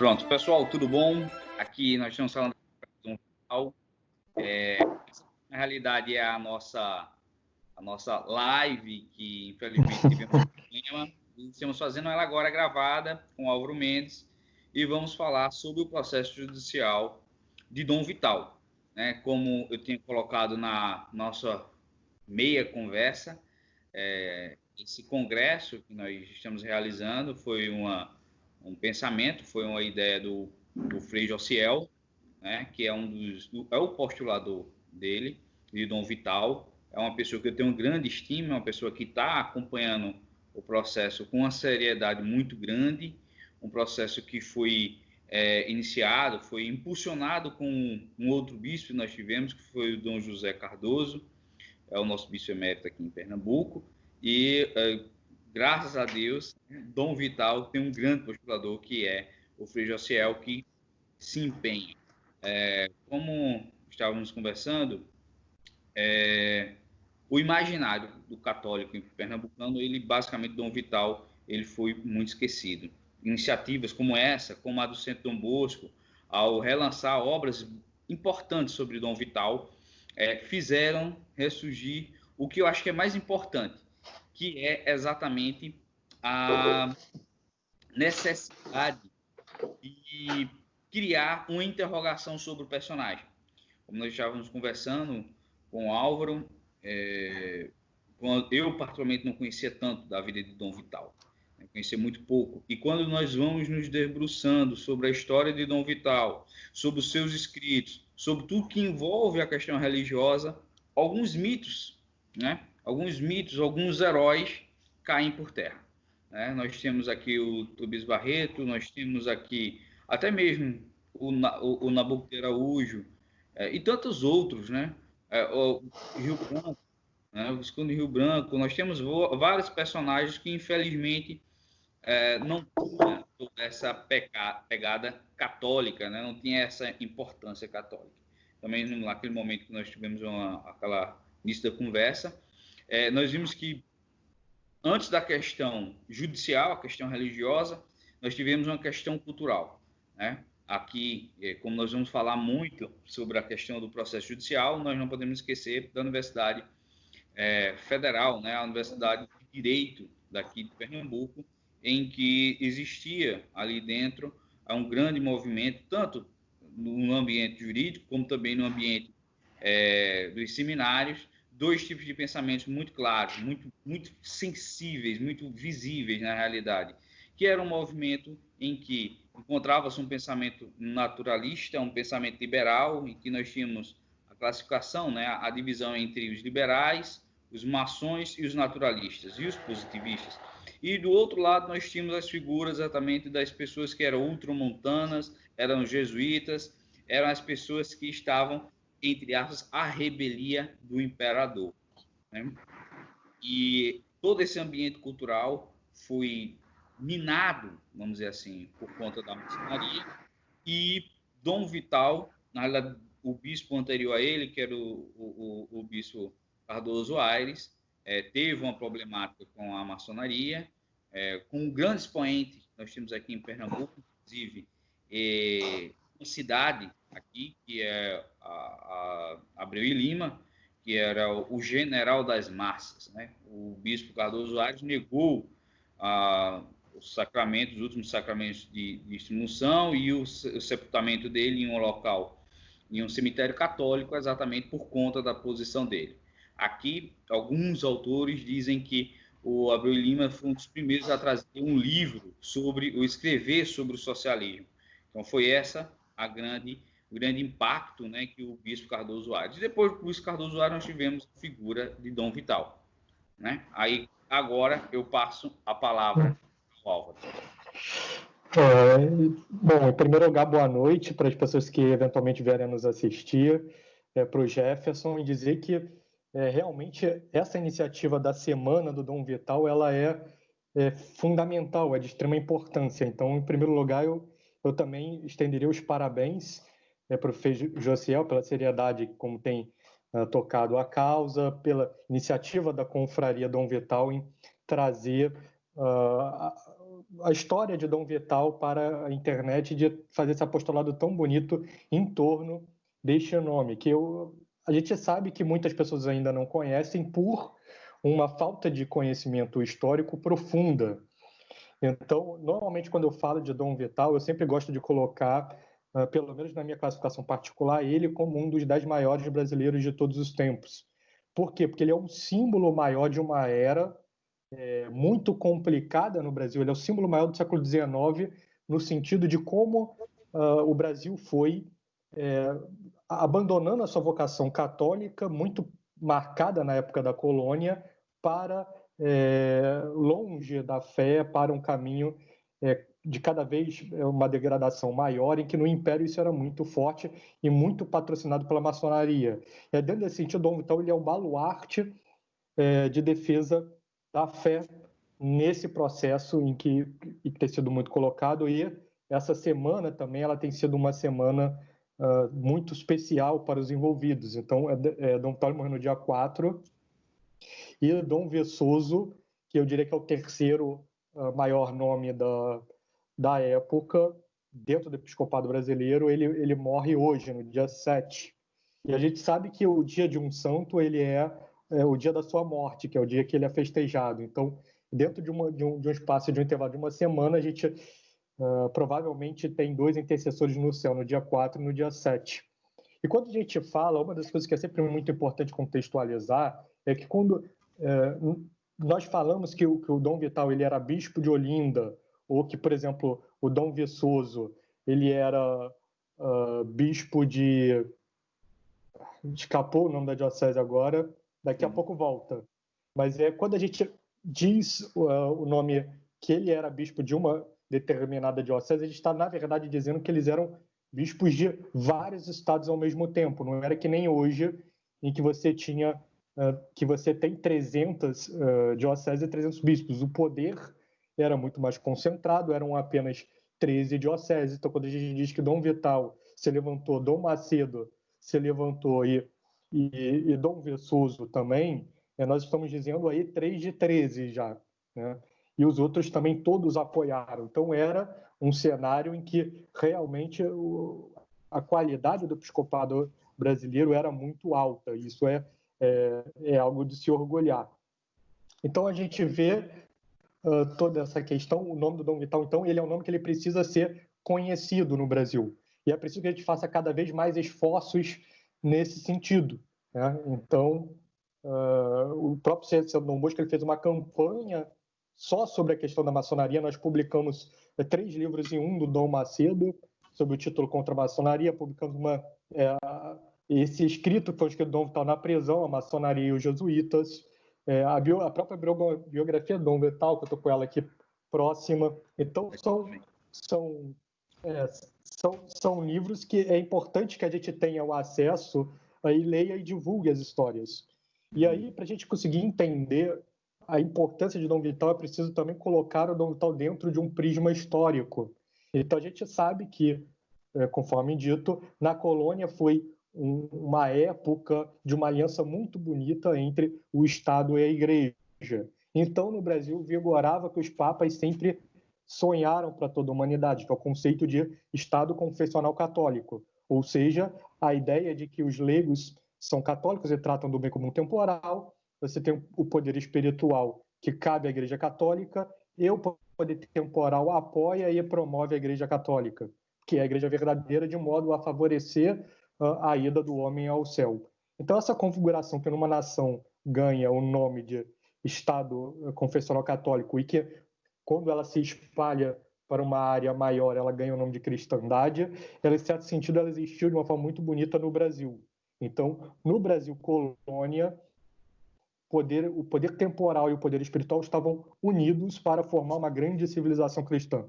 Pronto, pessoal, tudo bom? Aqui nós estamos falando de um vital. Na realidade é a nossa live, que infelizmente tivemos um problema. E estamos fazendo ela agora gravada com Álvaro Mendes e vamos falar sobre o processo judicial de Dom Vital. Né? Como eu tinha colocado na nossa meia conversa, esse congresso que nós estamos realizando foi um pensamento, foi uma ideia do Frei Josiel, né, que é é o postulador dele, de Dom Vital. É uma pessoa que eu tenho grande estima, uma pessoa que está acompanhando o processo com uma seriedade muito grande, um processo que foi iniciado, foi impulsionado com um outro bispo que nós tivemos, que foi o Dom José Cardoso, é o nosso bispo emérito aqui em Pernambuco, e graças a Deus, Dom Vital tem um grande postulador, que é o Frei Josiel, que se empenha. Como estávamos conversando, o imaginário do católico pernambucano, ele basicamente, Dom Vital, ele foi muito esquecido. Iniciativas como essa, como a do Centro Dom Bosco, ao relançar obras importantes sobre Dom Vital, fizeram ressurgir o que eu acho que é mais importante, que é exatamente a necessidade de criar uma interrogação sobre o personagem. Como nós estávamos conversando com o Álvaro, eu particularmente não conhecia tanto da vida de Dom Vital, conhecia muito pouco. E quando nós vamos nos debruçando sobre a história de Dom Vital, sobre os seus escritos, sobre tudo que envolve a questão religiosa, alguns mitos, alguns heróis caem por terra. Nós temos aqui o Tobias Barreto, nós temos aqui até mesmo o Nabucco Araújo, e tantos outros, o Rio Branco, o Visconde Rio Branco. Nós temos vários personagens que, infelizmente, não tinha toda essa pegada católica, não tinha essa importância católica. Também naquele momento que nós tivemos aquela início da conversa, nós vimos que antes da questão judicial, a questão religiosa, nós tivemos uma questão cultural. Aqui, como nós vamos falar muito sobre a questão do processo judicial, nós não podemos esquecer da Universidade Federal, a Universidade de Direito daqui de Pernambuco, em que existia ali dentro um grande movimento, tanto no ambiente jurídico, como também no ambiente dos seminários, dois tipos de pensamentos muito claros, muito sensíveis, muito visíveis na realidade, que era um movimento em que encontrava-se um pensamento naturalista, um pensamento liberal, em que nós tínhamos a classificação, a divisão entre os liberais, os maçons e os naturalistas, e os positivistas. E do outro lado nós tínhamos as figuras exatamente das pessoas que eram ultramontanas, eram jesuítas, eram as pessoas que estavam, entre aspas, à rebelia do imperador. E todo esse ambiente cultural foi minado, vamos dizer assim, por conta da maçonaria. E Dom Vital, na realidade, o bispo anterior a ele, que era o bispo Cardoso Aires, teve uma problemática com a maçonaria, com um grande expoente. Nós temos aqui em Pernambuco, inclusive, uma cidade aqui, que é a Abreu e Lima, que era o general das massas. O bispo Cardoso Aires negou os sacramentos, os últimos sacramentos de extrema-unção e o sepultamento dele em um local, em um cemitério católico, exatamente por conta da posição dele. Aqui, alguns autores dizem que o Abreu e Lima foi um dos primeiros a trazer um livro ou escrever sobre o socialismo. Então, foi essa o grande impacto, que o bispo Cardoso Aires. E depois do bispo Cardoso Aires, nós tivemos a figura de Dom Vital. Aí, agora, eu passo a palavra ao Álvaro. Bom, em primeiro lugar, boa noite para as pessoas que eventualmente vierem nos assistir, para o Jefferson, e dizer que realmente essa iniciativa da Semana do Dom Vital, ela é fundamental, é de extrema importância. Então, em primeiro lugar, eu também estenderia os parabéns para o Frei Josiel pela seriedade como tem tocado a causa, pela iniciativa da Confraria Dom Vital em trazer a história de Dom Vital para a internet, de fazer esse apostolado tão bonito em torno deste nome, que a gente sabe que muitas pessoas ainda não conhecem por uma falta de conhecimento histórico profunda. Então, normalmente, quando eu falo de Dom Vital, eu sempre gosto de colocar, pelo menos na minha classificação particular, ele como um dos 10 maiores brasileiros de todos os tempos. Por quê? Porque ele é um símbolo maior de uma era muito complicada no Brasil. Ele é o símbolo maior do século XIX, no sentido de como o Brasil foi abandonando a sua vocação católica, muito marcada na época da colônia, para longe da fé, para um caminho de cada vez uma degradação maior, em que no Império isso era muito forte e muito patrocinado pela maçonaria. E dentro desse sentido, Dom Vital ele é um baluarte de defesa da fé nesse processo em que tem sido muito colocado, e essa semana também ela tem sido uma semana muito especial para os envolvidos. Então, Dom Vital morreu no dia 4, e Dom Viçoso, que eu diria que é o terceiro maior nome da época, dentro do episcopado brasileiro, ele morre hoje, no dia 7. E a gente sabe que o dia de um santo ele é o dia da sua morte, que é o dia que ele é festejado. Então, dentro de um espaço de um intervalo de uma semana, a gente provavelmente tem 2 intercessores no céu, no dia 4 e no dia 7. E quando a gente fala, uma das coisas que é sempre muito importante contextualizar é que quando nós falamos que o Dom Vital ele era bispo de Olinda, ou que, por exemplo, o Dom Viçoso ele era bispo de... Escapou o nome da diocese agora, daqui a pouco volta. Mas quando a gente diz o nome que ele era bispo de uma determinada diocese, a gente está, na verdade, dizendo que eles eram bispos de vários estados ao mesmo tempo. Não era que nem hoje, em que você tem 300 dioceses e 300 bispos. O poder era muito mais concentrado, eram apenas 13 dioceses. Então, quando a gente diz que Dom Vital se levantou, Dom Macedo se levantou e Dom Viçoso também, nós estamos dizendo aí 3 de 13 já, né? E os outros também todos apoiaram. Então era um cenário em que realmente a qualidade do episcopado brasileiro era muito alta. Isso é algo de se orgulhar. Então a gente vê toda essa questão. O nome do Dom Vital, então, ele é um nome que ele precisa ser conhecido no Brasil. E é preciso que a gente faça cada vez mais esforços nesse sentido, né? Então, o próprio Centro Dom Bosco ele fez uma campanha só sobre a questão da maçonaria. Nós publicamos 3 livros em um do Dom Macedo, sob o título Contra a Maçonaria. Publicamos esse escrito que foi escrito do Dom Vital na prisão, a maçonaria e os jesuítas. A própria biografia do Dom Vital, que eu estou com ela aqui próxima. Então, são livros que é importante que a gente tenha o acesso, aí leia e divulgue as histórias. E aí, para a gente conseguir entender a importância de Dom Vital, é preciso também colocar o Dom Vital dentro de um prisma histórico. Então, a gente sabe que, conforme dito, na colônia foi uma época de uma aliança muito bonita entre o Estado e a Igreja. Então, no Brasil, vigorava que os papas sempre sonharam para toda a humanidade, que é o conceito de Estado confessional católico, ou seja, a ideia de que os leigos são católicos e tratam do bem comum temporal. Você tem o poder espiritual que cabe à Igreja Católica, e o poder temporal apoia e promove a Igreja Católica, que é a Igreja verdadeira, de modo a favorecer a ida do homem ao céu. Então, essa configuração que numa nação ganha o nome de Estado confessional católico e que, quando ela se espalha para uma área maior, ela ganha o nome de cristandade, ela, em certo sentido, ela existiu de uma forma muito bonita no Brasil. Então, no Brasil colônia, o poder temporal e o poder espiritual estavam unidos para formar uma grande civilização cristã.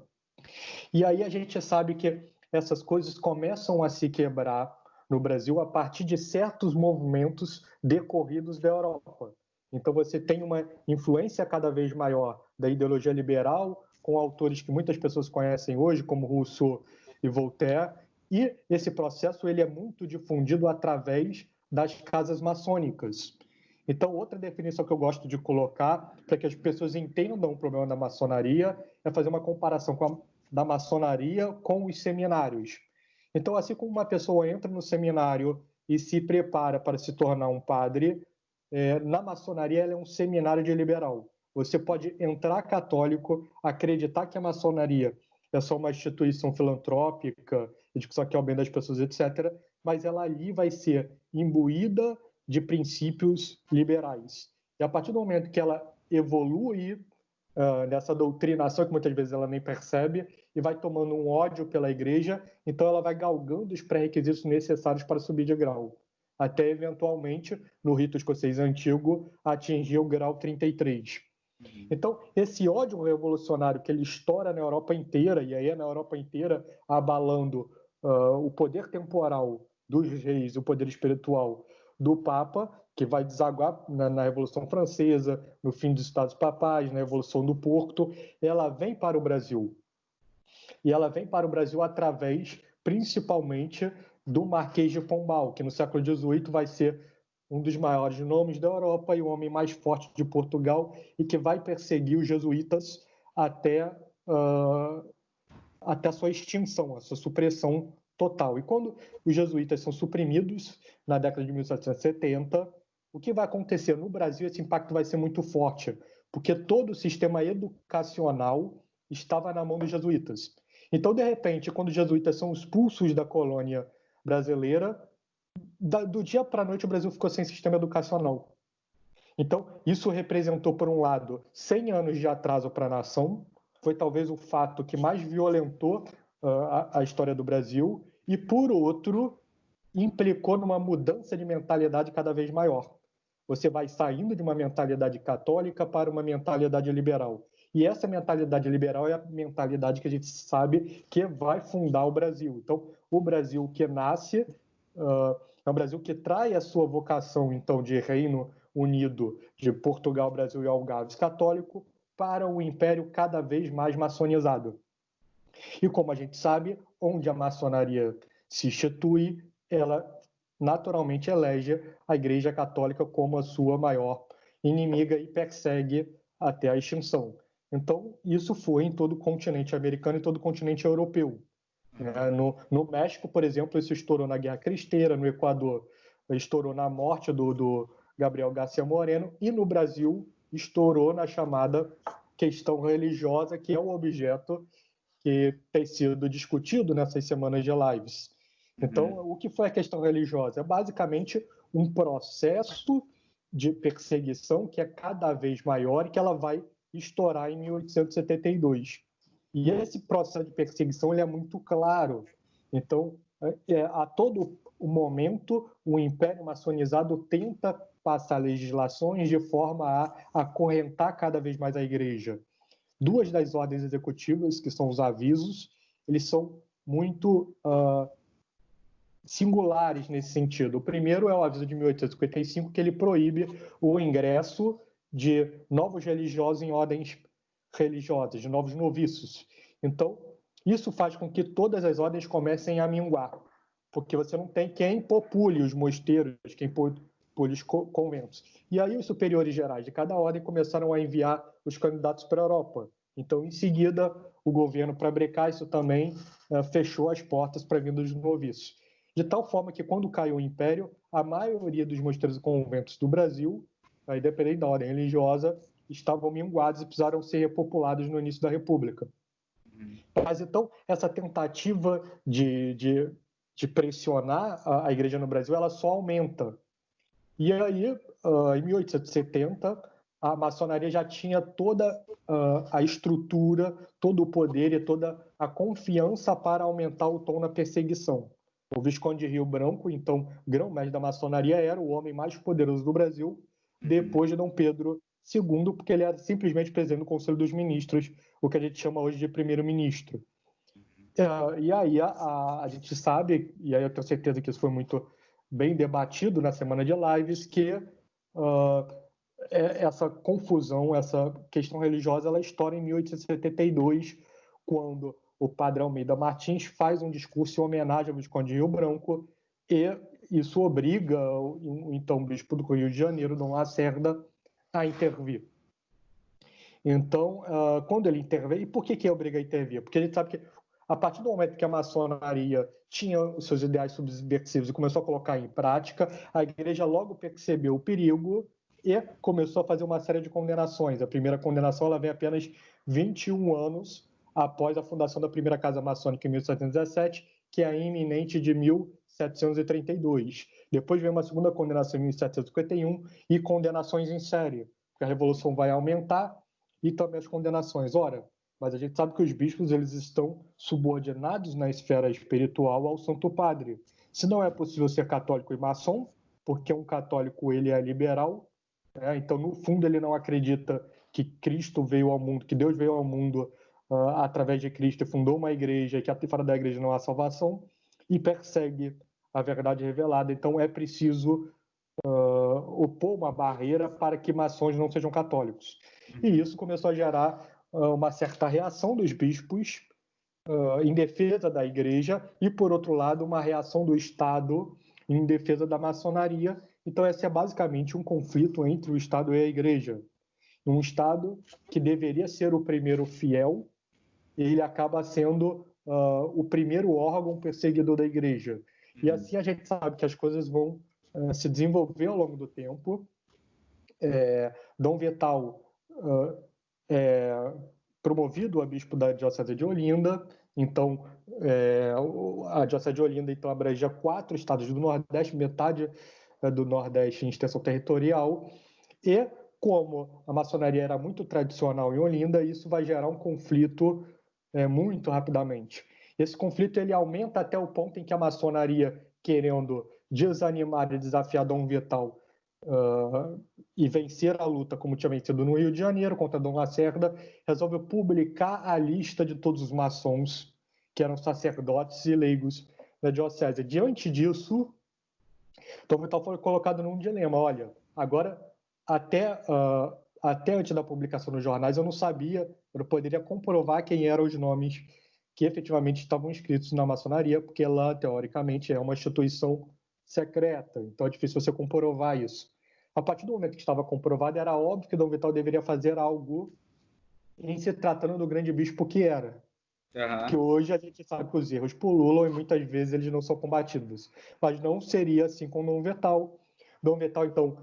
E aí a gente sabe que essas coisas começam a se quebrar no Brasil a partir de certos movimentos decorridos da Europa. Então você tem uma influência cada vez maior da ideologia liberal, com autores que muitas pessoas conhecem hoje, como Rousseau e Voltaire, e esse processo ele é muito difundido através das casas maçônicas. Então, outra definição que eu gosto de colocar para que as pessoas entendam o problema da maçonaria é fazer uma comparação da maçonaria com os seminários. Então, assim como uma pessoa entra no seminário e se prepara para se tornar um padre, na maçonaria ela é um seminário de liberal. Você pode entrar católico, acreditar que a maçonaria é só uma instituição filantrópica, de que só quer o bem das pessoas, etc., mas ela ali vai ser imbuída de princípios liberais. E a partir do momento que ela evolui nessa doutrinação, que muitas vezes ela nem percebe, e vai tomando um ódio pela igreja, então ela vai galgando os pré-requisitos necessários para subir de grau, até eventualmente, no rito escocês antigo, atingir o grau 33. Então, esse ódio revolucionário que ele estoura na Europa inteira, e aí é na Europa inteira abalando o poder temporal dos reis, o poder espiritual do Papa, que vai desaguar na Revolução Francesa, no fim dos Estados Papais, na Revolução do Porto, ela vem para o Brasil. E ela vem para o Brasil através, principalmente, do Marquês de Pombal, que no século XVIII vai ser um dos maiores nomes da Europa e o homem mais forte de Portugal, e que vai perseguir os jesuítas até sua extinção, a sua supressão total. E quando os jesuítas são suprimidos, na década de 1770, o que vai acontecer no Brasil? Esse impacto vai ser muito forte, porque todo o sistema educacional estava na mão dos jesuítas. Então, de repente, quando os jesuítas são expulsos da colônia brasileira, do dia para a noite o Brasil ficou sem sistema educacional. Então, isso representou, por um lado, 100 anos de atraso para a nação, foi talvez o fato que mais violentou a história do Brasil, e, por outro, implicou numa mudança de mentalidade cada vez maior. Você vai saindo de uma mentalidade católica para uma mentalidade liberal. E essa mentalidade liberal é a mentalidade que a gente sabe que vai fundar o Brasil. Então, o Brasil que nasce é um Brasil que trai a sua vocação, então, de Reino Unido, de Portugal, Brasil e Algarves católico, para um império cada vez mais maçonizado. E como a gente sabe, onde a maçonaria se institui, ela naturalmente elege a Igreja Católica como a sua maior inimiga e persegue até a extinção. Então, isso foi em todo o continente americano e todo o continente europeu. No México, por exemplo, isso estourou na Guerra Cristera, no Equador estourou na morte do Gabriel Garcia Moreno, e no Brasil estourou na chamada questão religiosa, que é o objeto que tem sido discutido nessas semanas de lives. Então, o que foi a questão religiosa? É basicamente um processo de perseguição que é cada vez maior e que ela vai estourar em 1872. E esse processo de perseguição ele é muito claro. Então, a todo o momento, o Império Maçonizado tenta passar legislações de forma a acorrentar cada vez mais a Igreja. Duas das ordens executivas, que são os avisos, eles são muito singulares nesse sentido. O primeiro é o aviso de 1855, que ele proíbe o ingresso de novos religiosos em ordens religiosas, de novos noviços. Então, isso faz com que todas as ordens comecem a minguar, porque você não tem quem popule os mosteiros, quem popule os conventos. E aí os superiores gerais de cada ordem começaram a enviar os candidatos para a Europa. Então, em seguida, o governo, para brecar isso também, fechou as portas para a vinda dos noviços. De tal forma que, quando caiu o Império, a maioria dos mosteiros e conventos do Brasil, independente da ordem religiosa, estavam minguados e precisaram ser repopulados no início da República. Mas, então, essa tentativa de pressionar a Igreja no Brasil, ela só aumenta. E aí, em 1870, a maçonaria já tinha toda a estrutura, todo o poder e toda a confiança para aumentar o tom na perseguição. O Visconde de Rio Branco, então grão-mestre da maçonaria, era o homem mais poderoso do Brasil, depois de Dom Pedro II, porque ele era simplesmente presidente do Conselho dos Ministros, o que a gente chama hoje de primeiro-ministro. E aí a gente sabe, e aí eu tenho certeza que isso foi muito bem debatido na semana de lives, que essa confusão, essa questão religiosa, ela estoura em 1872, quando o padre Almeida Martins faz um discurso em homenagem ao Visconde de Rio Branco, e isso obriga o então bispo do Rio de Janeiro, Dom Lacerda, a intervir. Então, quando ele interveio, e por que obriga a intervir? Porque a gente sabe que, a partir do momento que a maçonaria tinha os seus ideais subversivos e começou a colocar em prática, a igreja logo percebeu o perigo e começou a fazer uma série de condenações. A primeira condenação ela vem apenas 21 anos após a fundação da primeira casa maçônica em 1717, que é a iminente de 1732. Depois vem uma segunda condenação em 1751 e condenações em série, porque a revolução vai aumentar e também as condenações. Ora, mas a gente sabe que os bispos eles estão subordinados na esfera espiritual ao Santo Padre. Se não é possível ser católico e maçom, porque um católico ele é liberal, né? Então no fundo ele não acredita que Cristo veio ao mundo, que Deus veio ao mundo através de Cristo e fundou uma igreja, que fora da igreja não há salvação, e persegue a verdade revelada. Então é preciso opor uma barreira para que maçons não sejam católicos. E isso começou a gerar uma certa reação dos bispos em defesa da igreja e, por outro lado, uma reação do Estado em defesa da maçonaria. Então, esse é basicamente um conflito entre o Estado e a igreja. Um Estado que deveria ser o primeiro fiel, ele acaba sendo o primeiro órgão perseguidor da igreja. E assim a gente sabe que as coisas vão se desenvolver ao longo do tempo. Dom Vital promovido a bispo da Diocese de Olinda. Então, a Diocese de Olinda então, abrangia 4 estados do Nordeste, metade do Nordeste em extensão territorial. E, como a maçonaria era muito tradicional em Olinda, isso vai gerar um conflito muito rapidamente. Esse conflito ele aumenta até o ponto em que a maçonaria, querendo desanimar e desafiar Dom Vital e vencer a luta, como tinha vencido no Rio de Janeiro, contra Dom Lacerda, resolveu publicar a lista de todos os maçons, que eram sacerdotes e leigos da diocese. Diante disso, Dom Vital foi colocado num dilema. Olha, agora, até antes da publicação nos jornais, eu não sabia, eu não poderia comprovar quem eram os nomes que efetivamente estavam inscritos na maçonaria, porque lá, teoricamente, é uma instituição secreta, então é difícil você comprovar isso. A partir do momento que estava comprovado, era óbvio que Dom Vital deveria fazer algo em se tratando do grande bispo que era. Que hoje a gente sabe que os erros pululam e muitas vezes eles não são combatidos. Mas não seria assim com Dom Vital. Dom Vital, então,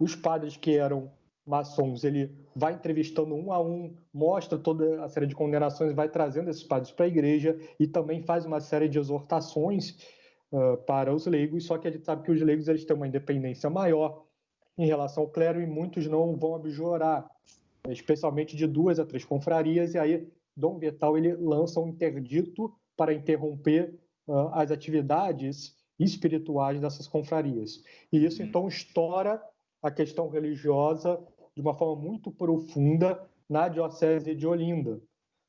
os padres que eram maçons, ele vai entrevistando um a um, mostra toda a série de condenações, vai trazendo esses padres para a igreja e também faz uma série de exortações para os leigos, só que a gente sabe que os leigos eles têm uma independência maior em relação ao clero e muitos não vão abjurar, especialmente de 2 a 3 confrarias, e aí Dom Vital ele lança um interdito para interromper as atividades espirituais dessas confrarias. E isso então estoura a questão religiosa de uma forma muito profunda na Diocese de Olinda.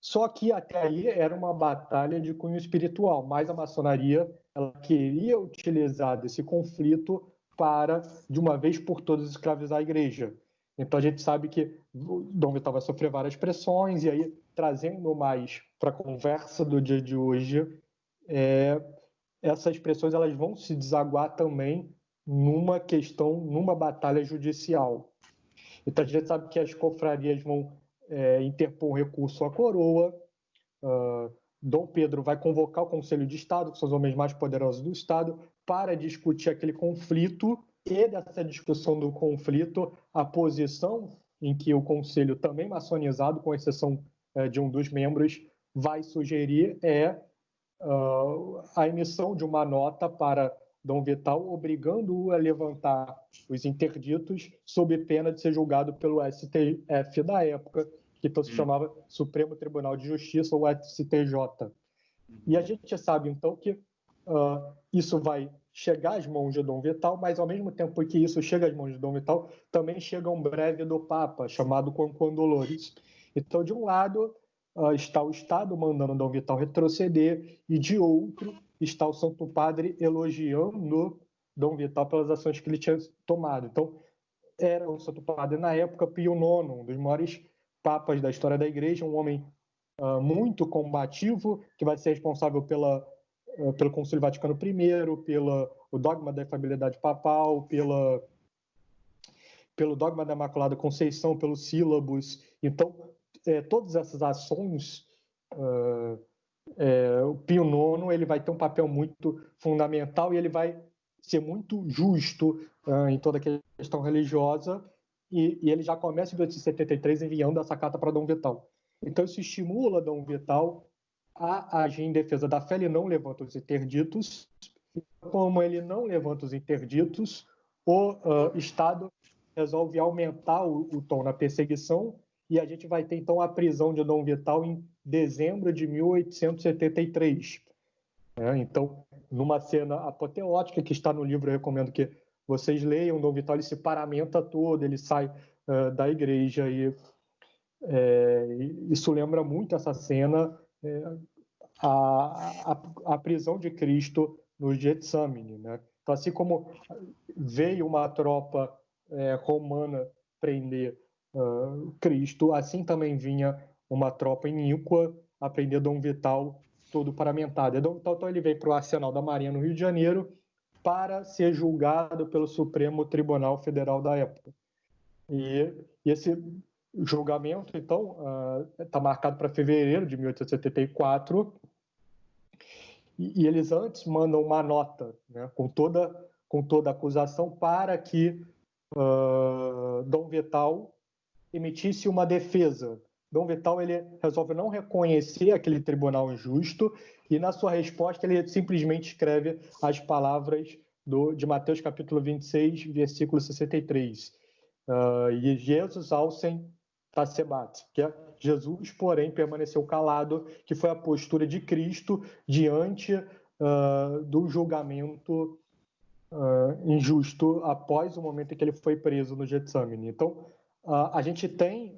Só que até aí era uma batalha de cunho espiritual, mas a maçonaria ela queria utilizar desse conflito para, de uma vez por todas, escravizar a igreja. Então a gente sabe que Dom Vital vai sofrer várias pressões, e aí, trazendo mais para a conversa do dia de hoje, essas pressões elas vão se desaguar também numa questão, numa batalha judicial. Então a gente sabe que as confrarias vão interpor um recurso à coroa, Dom Pedro vai convocar o Conselho de Estado, que são os homens mais poderosos do Estado, para discutir aquele conflito, e dessa discussão do conflito, a posição em que o Conselho, também maçonizado, com exceção de um dos membros, vai sugerir a emissão de uma nota para Dom Vital, obrigando-o a levantar os interditos sob pena de ser julgado pelo STF da época, que então se chamava Supremo Tribunal de Justiça, ou STJ. E a gente sabe, então, que isso vai chegar às mãos de Dom Vital, mas, ao mesmo tempo que isso chega às mãos de Dom Vital, também chega um breve do Papa, chamado Conquan Dolores. Então, de um lado, está o Estado mandando Dom Vital retroceder, e, de outro, está o Santo Padre elogiando Dom Vital pelas ações que ele tinha tomado. Então, era o Santo Padre, na época, Pio IX, um dos maiores papas da história da Igreja, um homem muito combativo, que vai ser responsável pelo Concílio Vaticano I, pela o dogma da infalibilidade papal, pelo dogma da Imaculada Conceição, pelos sílabos. Então, todas essas ações, o Pio IX ele vai ter um papel muito fundamental e ele vai ser muito justo em toda a questão religiosa, e ele já começa em 1873 enviando essa carta para Dom Vital. Então, isso estimula Dom Vital a agir em defesa da fé. Ele não levanta os interditos. Como ele não levanta os interditos, o Estado resolve aumentar o tom na perseguição, e a gente vai ter, então, a prisão de Dom Vital em dezembro de 1873. Então, numa cena apoteótica que está no livro, eu recomendo que vocês leiam, Dom Vital ele se paramenta todo, ele sai da igreja, e isso lembra muito essa cena, a prisão de Cristo no Getsemane, né? Então, assim como veio uma tropa romana prender Cristo, assim também vinha uma tropa iníqua a prender Dom Vital, todo paramentado. Então ele veio para o Arsenal da Marinha no Rio de Janeiro para ser julgado pelo Supremo Tribunal Federal da época. E esse julgamento, então, está marcado para fevereiro de 1874, e eles antes mandam uma nota, né, com toda a acusação, para que Dom Vital emitisse uma defesa. Dom Vital ele resolve não reconhecer aquele tribunal injusto, e na sua resposta ele simplesmente escreve as palavras de Mateus capítulo 26, versículo 63. E Jesus aussem tacebat, que é Jesus, porém, permaneceu calado, que foi a postura de Cristo diante do julgamento injusto após o momento em que ele foi preso no Getsemane. Então, a gente tem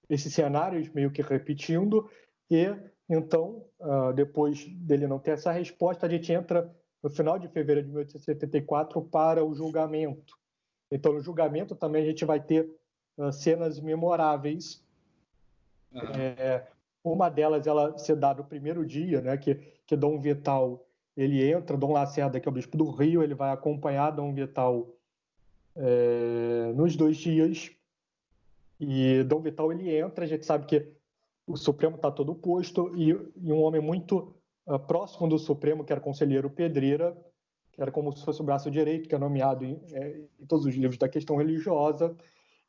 esses cenários meio que repetindo, e então, depois dele não ter essa resposta, a gente entra no final de fevereiro de 1874 para o julgamento. Então, no julgamento também a gente vai ter cenas memoráveis. Uma delas ela se dá no primeiro dia, né, que Dom Vital ele entra, Dom Lacerda, que é o bispo do Rio, ele vai acompanhar Dom Vital nos 2 dias, e Dom Vital ele entra, a gente sabe que o Supremo está todo posto, e um homem muito próximo do Supremo, que era o conselheiro Pedreira, que era como se fosse o braço direito, que é nomeado em todos os livros da questão religiosa,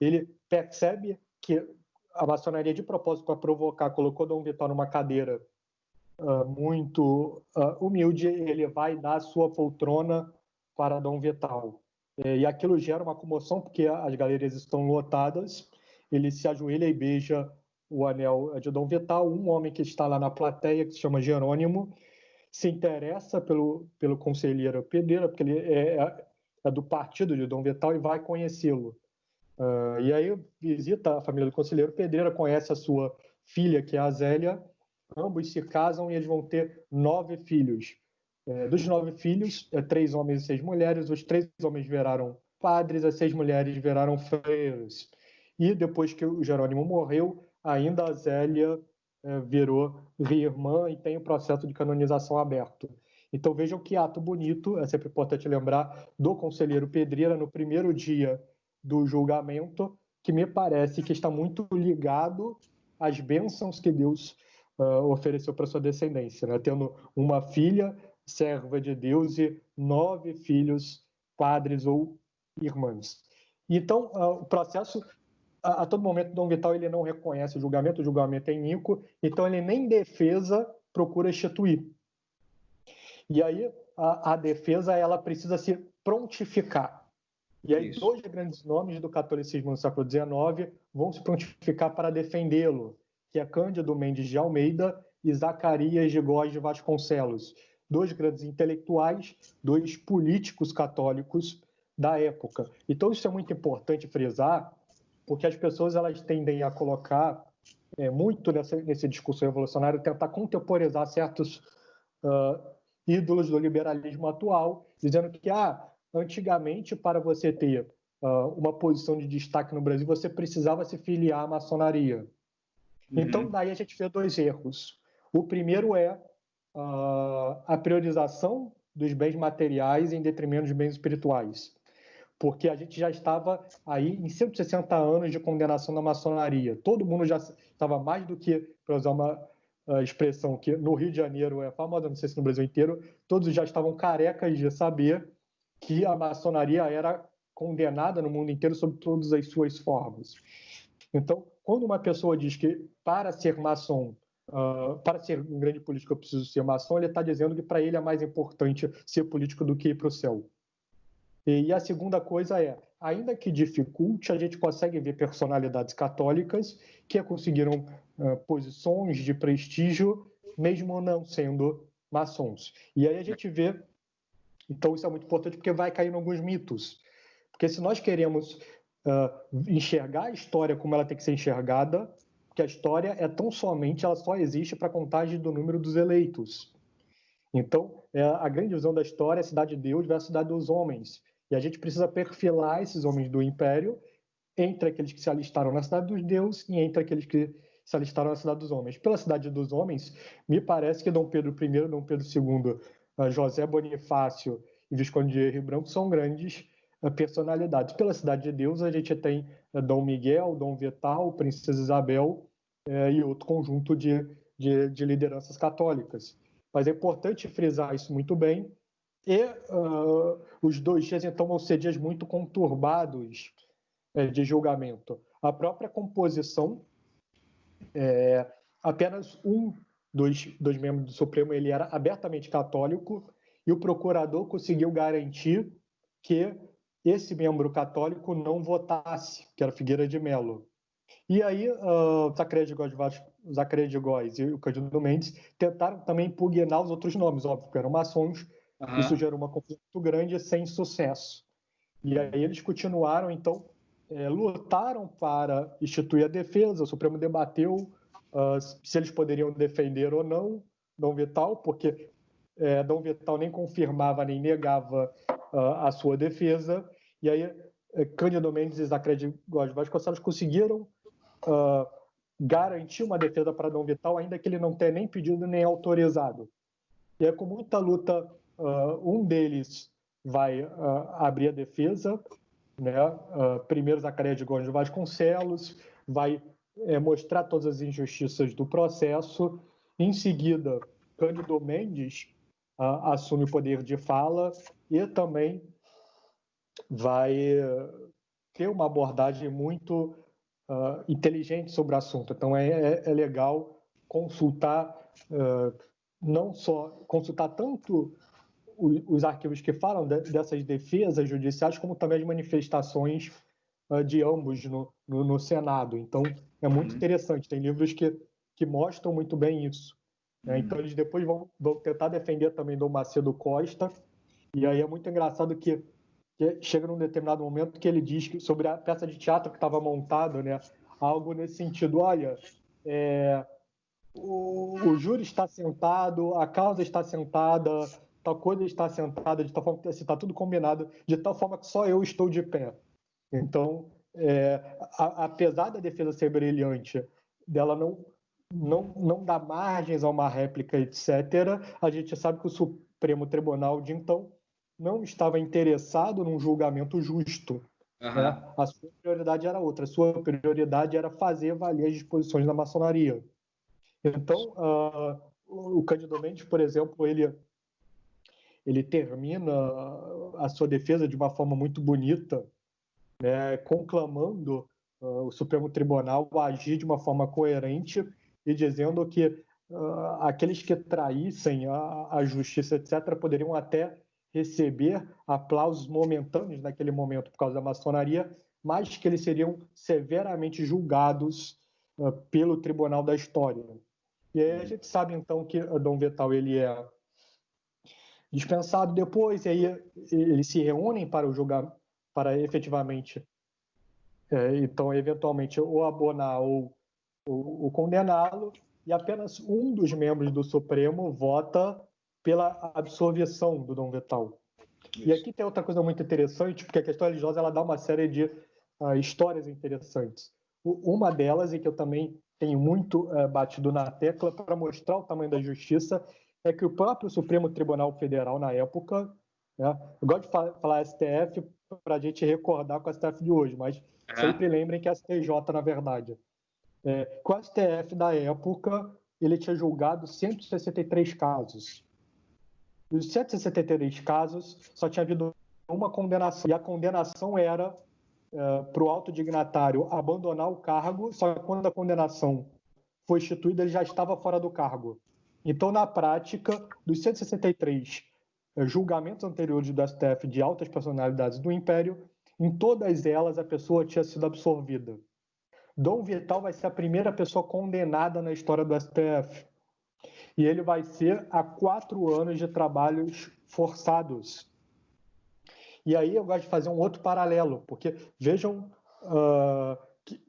ele percebe que a maçonaria, de propósito para provocar, colocou Dom Vital numa cadeira muito humilde, ele vai dar a sua poltrona para Dom Vital. E aquilo gera uma comoção, porque as galerias estão lotadas, ele se ajoelha e beija o anel de Dom Vital. Um homem que está lá na plateia, que se chama Jerônimo, se interessa pelo conselheiro Pedreira, porque ele é do partido de Dom Vital, e vai conhecê-lo. E aí visita a família do conselheiro Pedreira, conhece a sua filha, que é a Zélia. Ambos se casam e eles vão ter 9 filhos. Dos 9 filhos, 3 homens e 6 mulheres. Os 3 homens viraram padres, as 6 mulheres viraram freiras. E depois que o Jerônimo morreu, ainda a Zélia virou irmã e tem o processo de canonização aberto. Então vejam que ato bonito, é sempre importante lembrar, do conselheiro Pedreira no primeiro dia do julgamento, que me parece que está muito ligado às bênçãos que Deus ofereceu para sua descendência, né? Tendo uma filha serva de Deus e 9 filhos padres ou irmãs. Então, o processo, a todo momento, Dom Vital ele não reconhece o julgamento é iníquo, então ele nem defesa procura instituir. E aí a defesa ela precisa se prontificar. E aí 2 grandes nomes do catolicismo no século XIX vão se prontificar para defendê-lo, que é Cândido Mendes de Almeida e Zacarias de Góes de Vasconcelos, 2 grandes intelectuais, 2 políticos católicos da época. Então isso é muito importante frisar, porque as pessoas elas tendem a colocar muito nesse discurso revolucionário, tentar contemporizar certos ídolos do liberalismo atual, dizendo que antigamente, para você ter uma posição de destaque no Brasil, você precisava se filiar à maçonaria. Então, daí a gente vê 2 erros. O primeiro é a priorização dos bens materiais em detrimento dos bens espirituais. Porque a gente já estava aí em 160 anos de condenação da maçonaria. Todo mundo já estava mais do que, para usar uma expressão que no Rio de Janeiro é famosa, não sei se no Brasil inteiro, todos já estavam carecas de saber que a maçonaria era condenada no mundo inteiro sob todas as suas formas. Então, quando uma pessoa diz que para ser maçom, para ser um grande político eu preciso ser maçom, ele está dizendo que para ele é mais importante ser político do que ir para o céu. E a segunda coisa é, ainda que dificulte, a gente consegue ver personalidades católicas que conseguiram posições de prestígio, mesmo não sendo maçons. E aí a gente vê, então isso é muito importante porque vai cair em alguns mitos. Porque se nós queremos enxergar a história como ela tem que ser enxergada, porque a história é tão somente, ela só existe para a contagem do número dos eleitos. Então, a grande visão da história é a cidade de Deus versus a cidade dos homens. E a gente precisa perfilar esses homens do império entre aqueles que se alistaram na cidade dos deuses e entre aqueles que se alistaram na cidade dos homens. Pela cidade dos homens, me parece que Dom Pedro I, Dom Pedro II, José Bonifácio e Visconde de Rio Branco são grandes personalidades. Pela cidade de Deus, a gente tem Dom Miguel, Dom Vital, Princesa Isabel e outro conjunto de lideranças católicas. Mas é importante frisar isso muito bem. E os 2 dias, então, vão ser dias muito conturbados de julgamento. A própria composição, apenas um dos membros do Supremo ele era abertamente católico e o procurador conseguiu garantir que esse membro católico não votasse, que era Figueira de Melo. E aí, Zacarias de Góes e o Cândido Mendes tentaram também impugnar os outros nomes, óbvio, que eram maçons. Isso gerou uma confusão muito grande sem sucesso. E aí eles continuaram, então, lutaram para instituir a defesa. O Supremo debateu se eles poderiam defender ou não Dom Vital, porque Dom Vital nem confirmava nem negava a sua defesa. E aí Cândido Mendes e Zacarias de Góes Vasconcelos conseguiram garantir uma defesa para Dom Vital, ainda que ele não tenha nem pedido nem autorizado. E aí, com muita luta, um deles vai abrir a defesa, né? Primeiro Zacarias de Góes Vasconcelos, vai mostrar todas as injustiças do processo. Em seguida, Cândido Mendes assume o poder de fala e também vai ter uma abordagem muito inteligente sobre o assunto. Então, é legal consultar, não só consultar tanto os arquivos que falam dessas defesas judiciais, como também as manifestações de ambos no Senado. Então, é muito interessante. Tem livros que mostram muito bem isso. Então, eles depois vão tentar defender também Dom Macedo Costa. E aí é muito engraçado que chega num determinado momento que ele diz que, sobre a peça de teatro que estava montada, né, algo nesse sentido: olha, o júri está sentado, a causa está sentada, tal coisa está sentada, de tal forma que está tudo combinado, de tal forma que só eu estou de pé. Então, apesar da defesa ser brilhante, dela não dar margens a uma réplica, etc., a gente sabe que o Supremo Tribunal de então não estava interessado num julgamento justo. Né? A sua prioridade era outra. A sua prioridade era fazer valer as disposições da maçonaria. Então, o Cândido Mendes, por exemplo, ele termina a sua defesa de uma forma muito bonita, né, conclamando o Supremo Tribunal a agir de uma forma coerente e dizendo que aqueles que traíssem a justiça, etc., poderiam até receber aplausos momentâneos naquele momento por causa da maçonaria, mas que eles seriam severamente julgados pelo Tribunal da História. E aí a gente sabe, então, que Dom Vital ele é dispensado depois, e aí eles se reúnem para julgar, para efetivamente, então, eventualmente, ou abonar ou condená-lo, e apenas um dos membros do Supremo vota pela absolvição do Dom Vital. Isso. E aqui tem outra coisa muito interessante, porque a questão religiosa ela dá uma série de histórias interessantes. Uma delas, e que eu também tenho muito batido na tecla para mostrar o tamanho da justiça, é que o próprio Supremo Tribunal Federal, na época, né, eu gosto de falar STF para a gente recordar com o STF de hoje, mas sempre lembrem que é STJ, na verdade. Com o STF da época, ele tinha julgado 163 casos. Dos 163 casos, só tinha havido uma condenação, e a condenação era para o alto dignatário abandonar o cargo, só que quando a condenação foi instituída, ele já estava fora do cargo. Então, na prática, dos 163 julgamentos anteriores do STF de altas personalidades do Império, em todas elas a pessoa tinha sido absolvida. Dom Vital vai ser a primeira pessoa condenada na história do STF. E ele vai ser a 4 anos de trabalhos forçados. E aí eu gosto de fazer um outro paralelo, porque vejam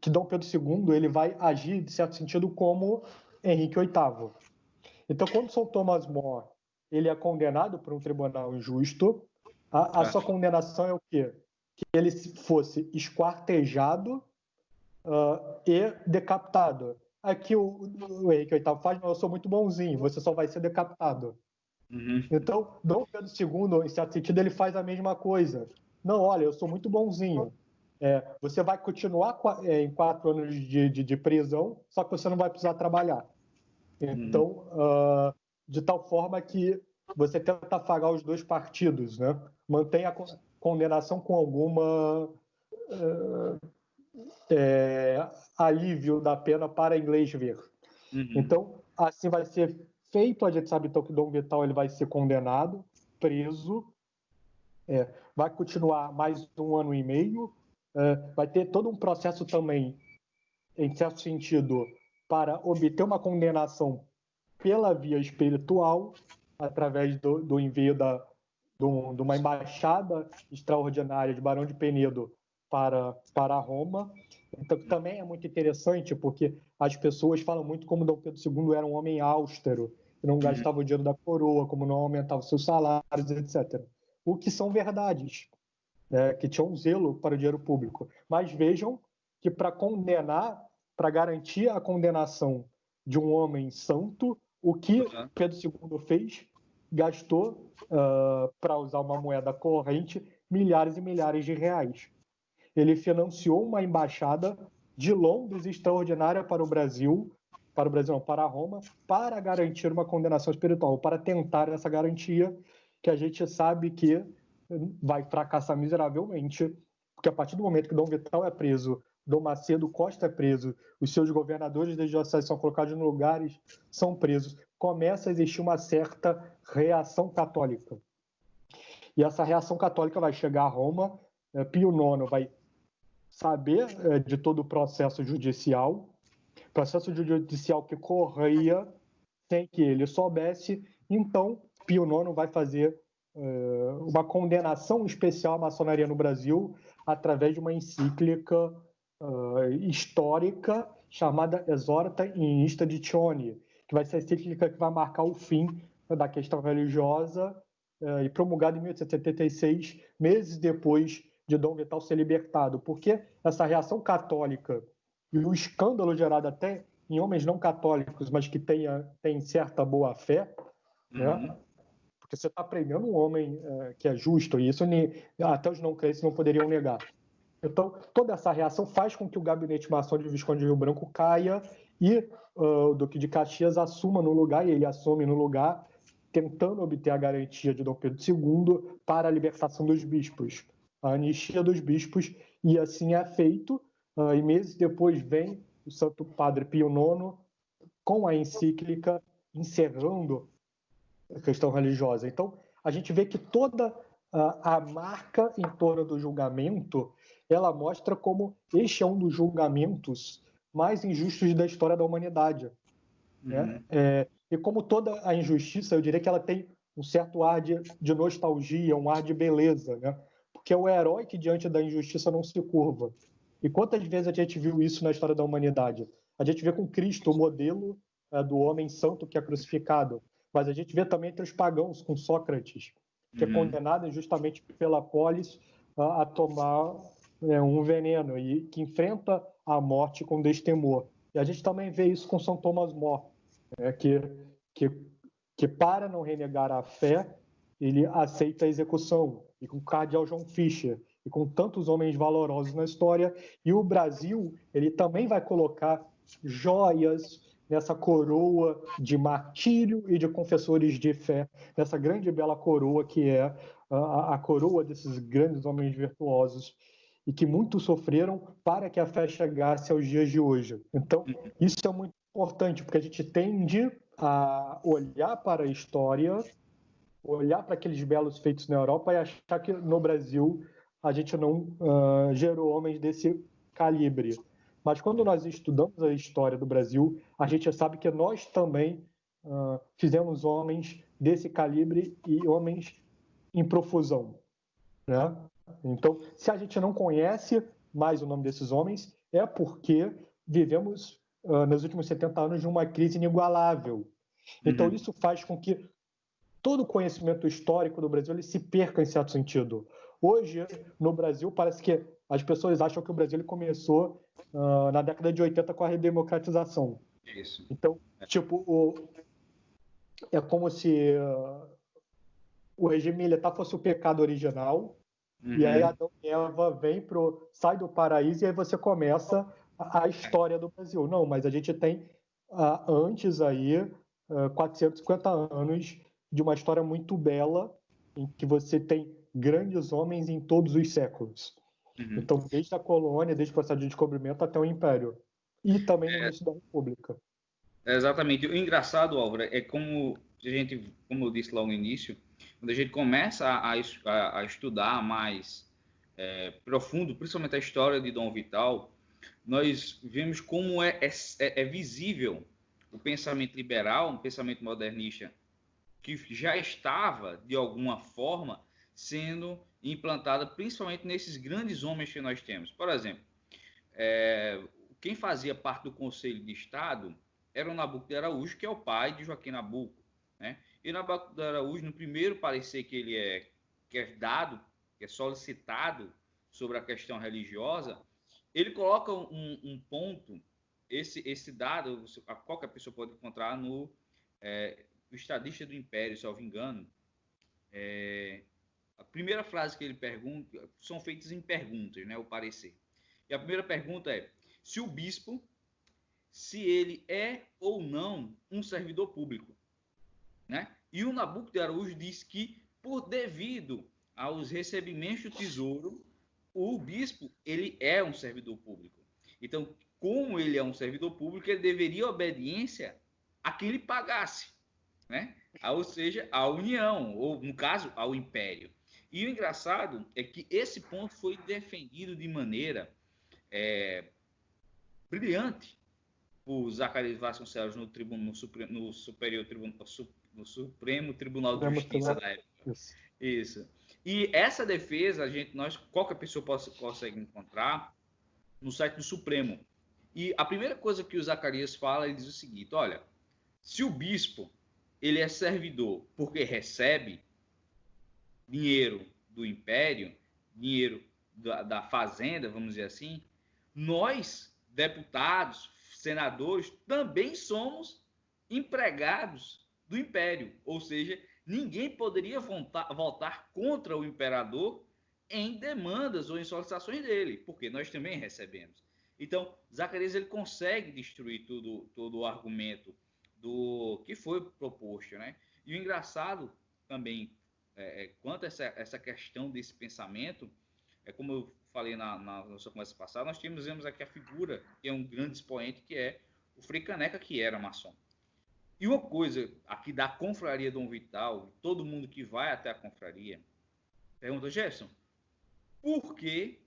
que Dom Pedro II ele vai agir, de certo sentido, como Henrique VIII. Então, quando São Thomas More ele é condenado por um tribunal injusto, a sua condenação é o quê? Que ele fosse esquartejado e decapitado. Aqui o Henrique VIII faz, mas eu sou muito bonzinho, você só vai ser decapitado. Então, Dom Pedro II, em certo sentido, ele faz a mesma coisa. Não, olha, eu sou muito bonzinho. Você vai continuar em 4 anos de prisão, só que você não vai precisar trabalhar. Então, de tal forma que você tenta afagar os dois partidos, né? Mantém a condenação com alguma alívio da pena para inglês ver. Então, assim vai ser feito. A gente sabe então que Dom Vital ele vai ser condenado, preso, vai continuar mais 1 ano e meio, vai ter todo um processo também, em certo sentido, para obter uma condenação pela via espiritual, através do envio de uma embaixada extraordinária de Barão de Penedo para Roma. Então, também é muito interessante, porque as pessoas falam muito como Dom Pedro II era um homem austero, que não gastava o dinheiro da coroa, como não aumentava os seus salários, etc. O que são verdades, que tinham um zelo para o dinheiro público. Mas vejam que para condenar, para garantir a condenação de um homem santo, o que Pedro II fez? Gastou, para usar uma moeda corrente, milhares e milhares de reais. Ele financiou uma embaixada de Londres extraordinária para o Brasil, para Roma, para garantir uma condenação espiritual, para tentar essa garantia que a gente sabe que vai fracassar miseravelmente, porque a partir do momento que Dom Vital é preso, Dom Macedo Costa é preso, os seus governadores da diocese são colocados no lugares, são presos, começa a existir uma certa reação católica. E essa reação católica vai chegar a Roma, Pio IX vai saber de todo o processo judicial que corria sem que ele soubesse, então Pio IX vai fazer uma condenação especial à maçonaria no Brasil através de uma encíclica histórica chamada Exhorta in Interdictione, que vai ser a encíclica que vai marcar o fim da questão religiosa e promulgada em 1876, meses depois de Dom Vital ser libertado, porque essa reação católica e o escândalo gerado até em homens não católicos, mas que têm certa boa-fé, né? Porque você está prendendo um homem que é justo, e isso até os não crentes não poderiam negar. Então, toda essa reação faz com que o gabinete maçônico de Visconde de Rio Branco caia e o Duque de Caxias assuma no lugar, e ele assume no lugar, tentando obter a garantia de Dom Pedro II para a libertação dos bispos, a anistia dos bispos, e assim é feito. E meses depois vem o Santo Padre Pio IX com a encíclica encerrando a questão religiosa. Então, a gente vê que toda a marca em torno do julgamento, ela mostra como este é um dos julgamentos mais injustos da história da humanidade. Né? E como toda a injustiça, eu diria que ela tem um certo ar de nostalgia, um ar de beleza, né? Porque é o herói que diante da injustiça não se curva. E quantas vezes a gente viu isso na história da humanidade? A gente vê com Cristo o modelo do homem santo que é crucificado, mas a gente vê também entre os pagãos, com Sócrates, que é condenado justamente pela polis a tomar um veneno e que enfrenta a morte com destemor. E a gente também vê isso com São Thomas More, que que, para não renegar a fé, ele aceita a execução, e com o cardeal João Fischer, e com tantos homens valorosos na história. E o Brasil, ele também vai colocar joias nessa coroa de martírio e de confessores de fé, nessa grande e bela coroa que é a coroa desses grandes homens virtuosos, e que muito sofreram para que a fé chegasse aos dias de hoje. Então, isso é muito importante, porque a gente tende a olhar para a história, olhar para aqueles belos feitos na Europa e achar que no Brasil a gente não gerou homens desse calibre. Mas quando nós estudamos a história do Brasil, a gente sabe que nós também fizemos homens desse calibre e homens em profusão, né? Então, se a gente não conhece mais o nome desses homens, é porque vivemos nos últimos 70 anos de uma crise inigualável. Então, isso faz com que todo o conhecimento histórico do Brasil ele se perca em certo sentido. Hoje, no Brasil, parece que as pessoas acham que o Brasil ele começou na década de 80 com a redemocratização. Isso. Então, tipo, é como se o regime militar fosse o pecado original, e aí Adão e Eva sai do paraíso e aí você começa a história do Brasil. Não, mas a gente tem antes aí 450 anos de uma história muito bela, em que você tem grandes homens em todos os séculos. Então, desde a colônia, desde o processo de descobrimento até o Império. E também no início da República. Exatamente. O engraçado, Álvaro, é como eu disse lá no início, quando a gente começa a estudar mais profundo, principalmente a história de Dom Vital, nós vemos como é visível o pensamento liberal, um pensamento modernista, que já estava, de alguma forma, sendo implantado, principalmente nesses grandes homens que nós temos. Por exemplo, quem fazia parte do Conselho de Estado era o Nabuco de Araújo, que é o pai de Joaquim Nabuco, né? E Nabuco de Araújo, no primeiro parecer que ele que é dado, que é solicitado sobre a questão religiosa, ele coloca um ponto, esse dado, qualquer pessoa pode encontrar no Estadista do Império, se eu não me engano. A primeira frase que ele pergunta, são feitas em perguntas, né, o parecer. E a primeira pergunta é: se o bispo, se ele é ou não um servidor público, né? E o Nabuco de Araújo diz que, devido aos recebimentos do tesouro, o bispo ele é um servidor público. Então, como ele é um servidor público, ele deveria obediência a quem lhe pagasse, né? Ou seja, à União, ou no caso, ao Império. E o engraçado é que esse ponto foi defendido de maneira brilhante por Zacarias Vasconcelos no Supremo Tribunal de Justiça da época. Isso. E essa defesa, qualquer pessoa consegue encontrar no site do Supremo. E a primeira coisa que o Zacarias fala, ele diz o seguinte: olha, se o bispo ele é servidor porque recebe dinheiro do império, dinheiro da fazenda, vamos dizer assim, nós, deputados, senadores, também somos empregados do império. Ou seja, ninguém poderia votar contra o imperador em demandas ou em solicitações dele, porque nós também recebemos. Então, Zacarias ele consegue destruir todo o argumento do que foi proposto, né? E o engraçado também, quanto a essa questão desse pensamento, como eu falei na nossa conversa passada, nós vemos aqui a figura, que é um grande expoente, que é o Frei Caneca, que era maçom. E uma coisa aqui da confraria Dom Vital, todo mundo que vai até a confraria, pergunta: Jefferson, por que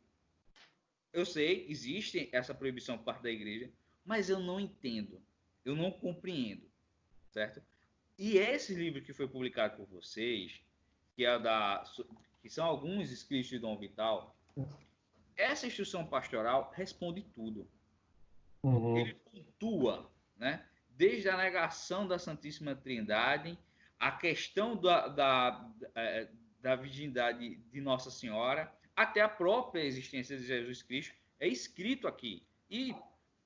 eu sei, existe essa proibição por parte da igreja, mas eu não entendo, eu não compreendo, certo? E esse livro que foi publicado por vocês, que são alguns escritos de Dom Vital, essa instrução pastoral responde tudo. Ele pontua, né? Desde a negação da Santíssima Trindade, a questão da virgindade de Nossa Senhora, até a própria existência de Jesus Cristo, é escrito aqui. E,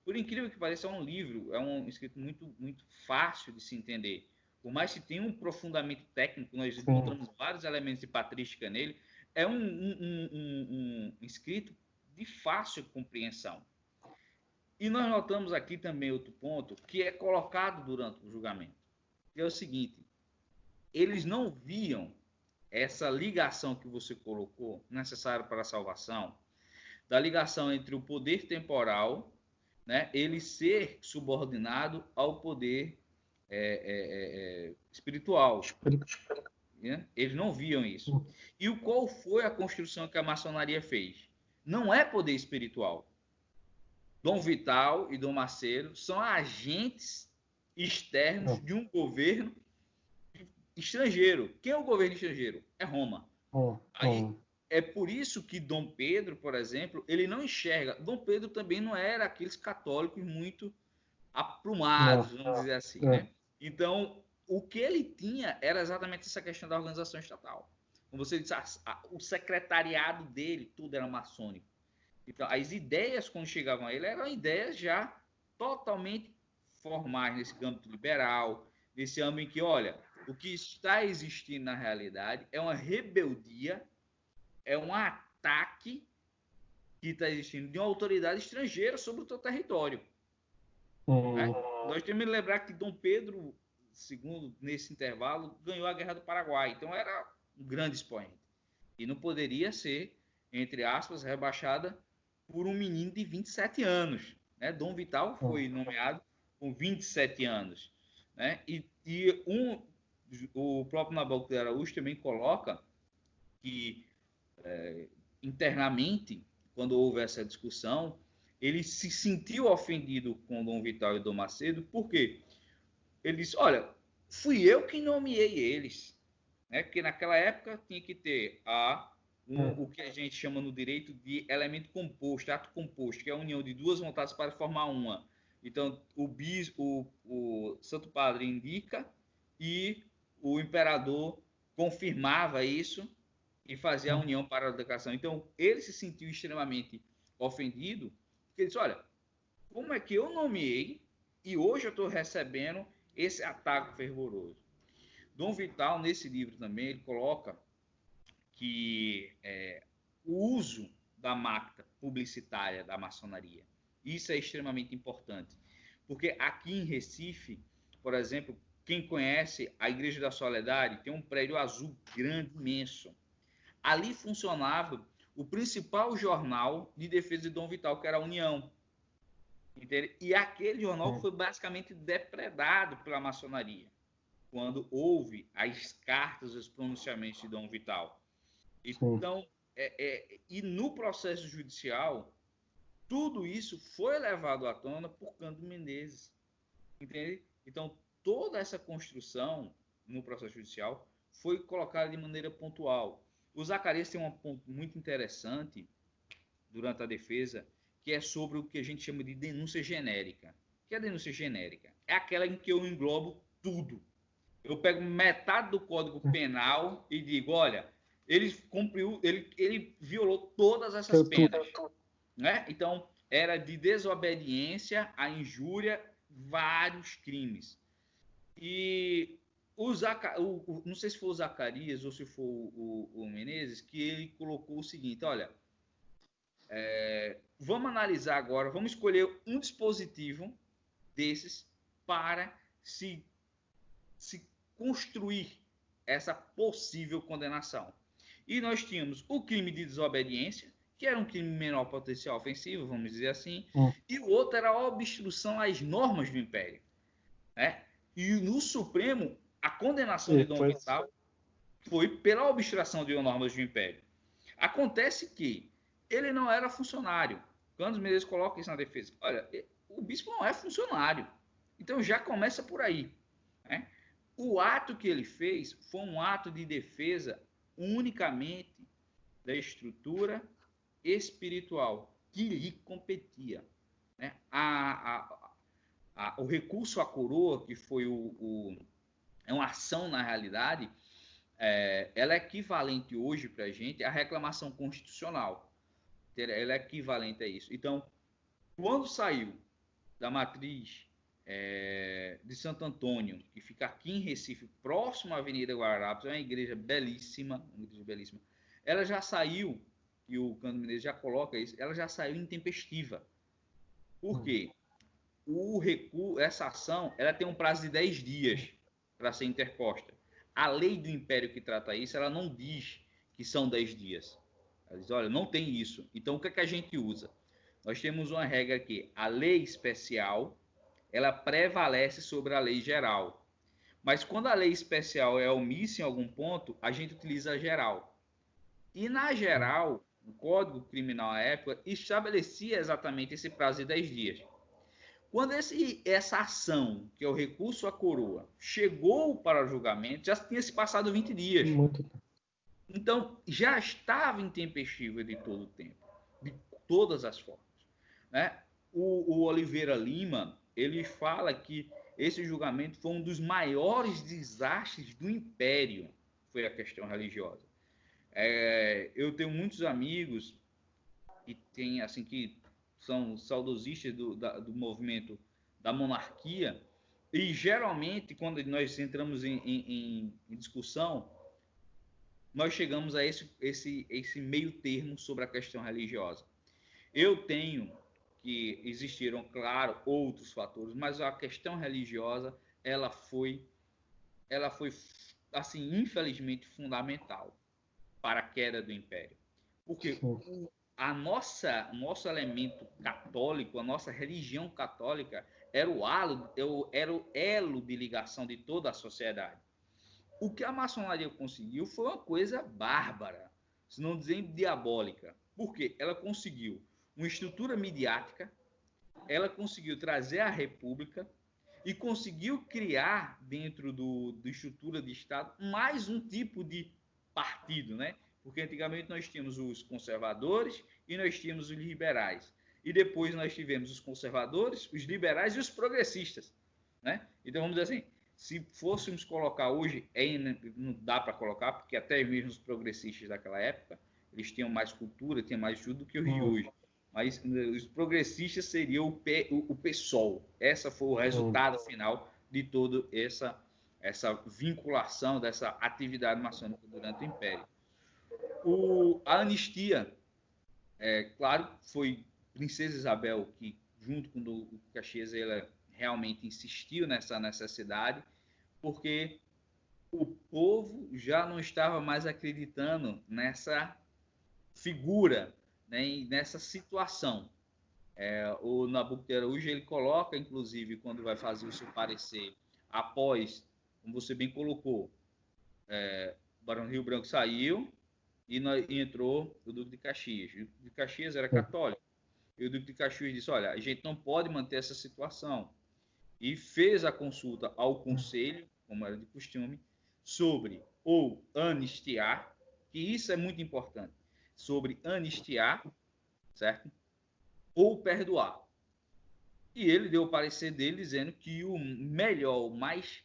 por incrível que pareça, é um livro, é um escrito muito, muito fácil de se entender. por mais que tenha um aprofundamento técnico, nós encontramos vários elementos de patrística nele, é um escrito de fácil compreensão. E nós notamos aqui também outro ponto que é colocado durante o julgamento, que é o seguinte: eles não viam essa ligação que você colocou, necessária para a salvação, da ligação entre o poder temporal, né, ele ser subordinado ao poder espiritual. Né? Eles não viam isso. E qual foi a construção que a maçonaria fez? Não é poder espiritual. Dom Vital e Dom Macedo são agentes externos de um governo estrangeiro. Quem é o governo estrangeiro? É Roma. Aí, é por isso que Dom Pedro, por exemplo, ele não enxerga. Dom Pedro também não era aqueles católicos muito aprumados, vamos dizer assim, né? Então, o que ele tinha era exatamente essa questão da organização estatal. Como você disse, o secretariado dele, tudo era maçônico. Então, as ideias, quando chegavam a ele, eram ideias já totalmente formais nesse âmbito liberal, nesse âmbito em que, olha, o que está existindo na realidade é uma rebeldia, é um ataque que está existindo de uma autoridade estrangeira sobre o seu território. Né? Nós temos que lembrar que Dom Pedro II, nesse intervalo, ganhou a Guerra do Paraguai. Então, era um grande expoente. E não poderia ser, entre aspas, rebaixada por um menino de 27 anos. Né? Dom Vital foi nomeado com 27 anos. Né? O próprio Nabuco de Araújo também coloca que, internamente, quando houve essa discussão, ele se sentiu ofendido com Dom Vital e Dom Macedo, por quê? Ele disse, olha, fui eu que nomeei eles. Né? Porque naquela época tinha que ter o que a gente chama no direito de elemento composto, ato composto, que é a união de duas vontades para formar uma. Então, o Santo Padre indica e o imperador confirmava isso e fazia a união para a declaração. Então, ele se sentiu extremamente ofendido, porque ele disse, olha, como é que eu nomeei e hoje eu estou recebendo esse ataque fervoroso? Dom Vital, nesse livro também, ele coloca que o uso da máquina publicitária da maçonaria, isso é extremamente importante. Porque aqui em Recife, por exemplo, quem conhece a Igreja da Soledade, tem um prédio azul grande, imenso. Ali funcionava o principal jornal de defesa de Dom Vital, que era a União. Entende? E aquele jornal foi basicamente depredado pela maçonaria, quando houve as cartas, os pronunciamentos de Dom Vital. Então, e no processo judicial, tudo isso foi levado à tona por Cândido Menezes. Entende? Então, toda essa construção no processo judicial foi colocada de maneira pontual. O Zacarias tem um ponto muito interessante durante a defesa, que é sobre o que a gente chama de denúncia genérica. O que é a denúncia genérica? É aquela em que eu englobo tudo. Eu pego metade do Código Penal e digo, olha, ele cumpriu, ele violou todas essas penas. Né? Então, era de desobediência a injúria, vários crimes. E não sei se foi o Zacarias ou se foi o Menezes, que ele colocou o seguinte, olha, vamos analisar agora, vamos escolher um dispositivo desses para se construir essa possível condenação. E nós tínhamos o crime de desobediência, que era um crime menor potencial ofensivo, vamos dizer assim, e o outro era a obstrução às normas do Império. Né? E no Supremo, a condenação de Dom Vital foi pela obstrução de normas do Império. Acontece que ele não era funcionário. Cândido Menezes coloca isso na defesa. Olha, o bispo não é funcionário. Então já começa por aí. Né? O ato que ele fez foi um ato de defesa unicamente da estrutura espiritual que lhe competia. Né? O recurso à coroa, que foi é uma ação na realidade, ela é equivalente hoje para a gente à reclamação constitucional. Ela é equivalente a isso. Então, quando saiu da matriz de Santo Antônio, que fica aqui em Recife, próximo à Avenida Guararapes, é uma igreja belíssima, ela já saiu, e o Cândido Menezes já coloca isso, ela já saiu intempestiva. Por quê? Essa ação, ela tem um prazo de 10 dias para ser interposta. A lei do Império que trata isso, ela não diz que são 10 dias. Ela diz, olha, não tem isso. Então, o que é que a gente usa? Nós temos uma regra aqui, a lei especial, ela prevalece sobre a lei geral. Mas quando a lei especial é omissa em algum ponto, a gente utiliza a geral. E na geral, o Código Criminal à época estabelecia exatamente esse prazo de 10 dias. Quando essa ação, que é o recurso à coroa, chegou para o julgamento, já tinha se passado 20 dias. Muito. Então, já estava intempestivo de todo o tempo, de todas as formas. Né? O Oliveira Lima, ele fala que esse julgamento foi um dos maiores desastres do Império, foi a questão religiosa. Eu tenho muitos amigos que tem, assim, que são saudosistas do movimento da monarquia, e geralmente, quando nós entramos em discussão, nós chegamos a esse meio termo sobre a questão religiosa. Eu tenho que existiram, claro, outros fatores, mas a questão religiosa, ela foi assim, infelizmente, fundamental para a queda do Império. Porque nosso elemento católico, a nossa religião católica, era o elo de ligação de toda a sociedade. O que a maçonaria conseguiu foi uma coisa bárbara, se não dizer diabólica. Por quê? Ela conseguiu uma estrutura midiática, ela conseguiu trazer a república e conseguiu criar, dentro da estrutura de Estado, mais um tipo de partido, né? Porque antigamente nós tínhamos os conservadores e nós tínhamos os liberais. E depois nós tivemos os conservadores, os liberais e os progressistas, né? Então vamos dizer assim, se fôssemos colocar hoje, não dá para colocar, porque até mesmo os progressistas daquela época, eles tinham mais cultura, tinham mais tudo do que os de hoje. Mas os progressistas seriam o PSOL. Esse foi o resultado final de toda essa vinculação dessa atividade maçônica durante o Império. A anistia, claro, foi Princesa Isabel que, junto com o Caxias, ela realmente insistiu nessa necessidade, porque o povo já não estava mais acreditando nessa figura, né, nessa situação. O Nabuco de Araújo, ele coloca, inclusive, quando vai fazer o seu parecer, após, como você bem colocou, o Barão Rio Branco saiu e entrou o Duque de Caxias. O Duque de Caxias era católico. E o Duque de Caxias disse, olha, a gente não pode manter essa situação. E fez a consulta ao Conselho, como era de costume, sobre ou anistiar, que isso é muito importante, sobre anistiar, certo? Ou perdoar. E ele deu o parecer dele dizendo que o melhor, o mais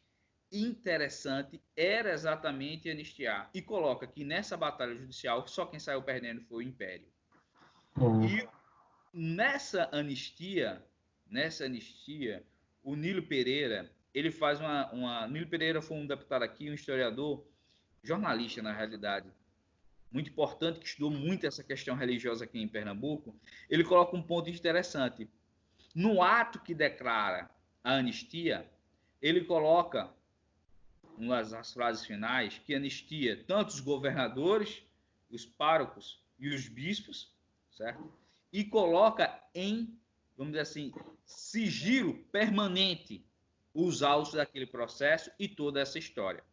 interessante era exatamente anistiar. E coloca que nessa batalha judicial só quem saiu perdendo foi o Império. E nessa anistia, o Nilo Pereira, ele faz Nilo Pereira foi um deputado aqui, um historiador, jornalista na realidade, muito importante, que estudou muito essa questão religiosa aqui em Pernambuco. Ele coloca um ponto interessante. No ato que declara a anistia, ele coloca, uma das frases finais, que anistia tanto os governadores, os párocos e os bispos, certo? E coloca em, vamos dizer assim, sigilo permanente os autos daquele processo e toda essa história.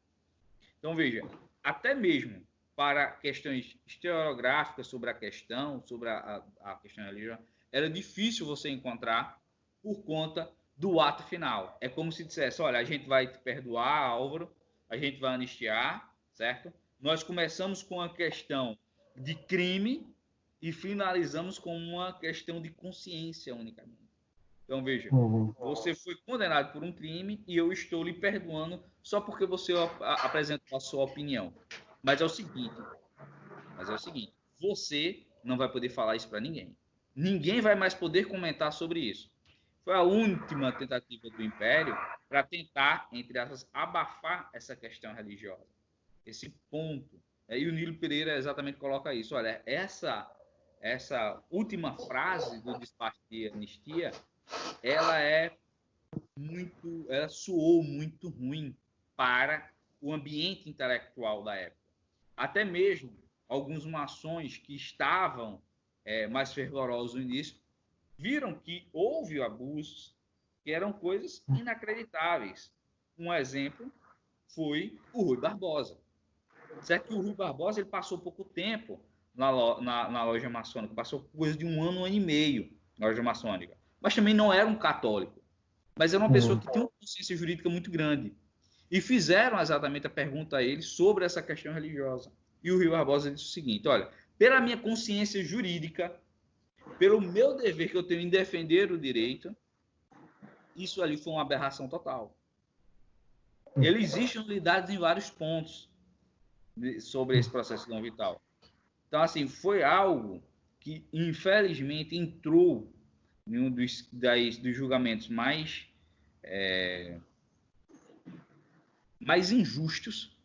Então, veja, até mesmo para questões historiográficas sobre a questão, sobre a questão religiosa, era difícil você encontrar por conta do ato final. É como se dissesse, olha, a gente vai te perdoar, Álvaro, a gente vai anistiar, certo? Nós começamos com a questão de crime e finalizamos com uma questão de consciência unicamente. Então, veja, você foi condenado por um crime e eu estou lhe perdoando só porque você apresentou a sua opinião. Mas é o seguinte, você não vai poder falar isso para ninguém. Ninguém vai mais poder comentar sobre isso. foi a última tentativa do Império para tentar, entre aspas, abafar essa questão religiosa, esse ponto. E o Nilo Pereira exatamente coloca isso. Olha, essa última frase do despacho de anistia, ela soou muito ruim para o ambiente intelectual da época. Até mesmo alguns maçons que estavam mais fervorosos no início viram que houve abusos que eram coisas inacreditáveis. Um exemplo foi o Rui Barbosa. Certo que o Rui Barbosa ele passou pouco tempo na loja maçônica, passou coisa de um ano e meio na loja maçônica, mas também não era um católico, mas era uma pessoa que tinha uma consciência jurídica muito grande. E fizeram exatamente a pergunta a ele sobre essa questão religiosa. E o Rui Barbosa disse o seguinte: olha, pela minha consciência jurídica, pelo meu dever que eu tenho em defender o direito, isso ali foi uma aberração total. Ele existe nulidades em vários pontos sobre esse processo não vital. Então, assim, foi algo que, infelizmente, entrou em um dos julgamentos mais injustos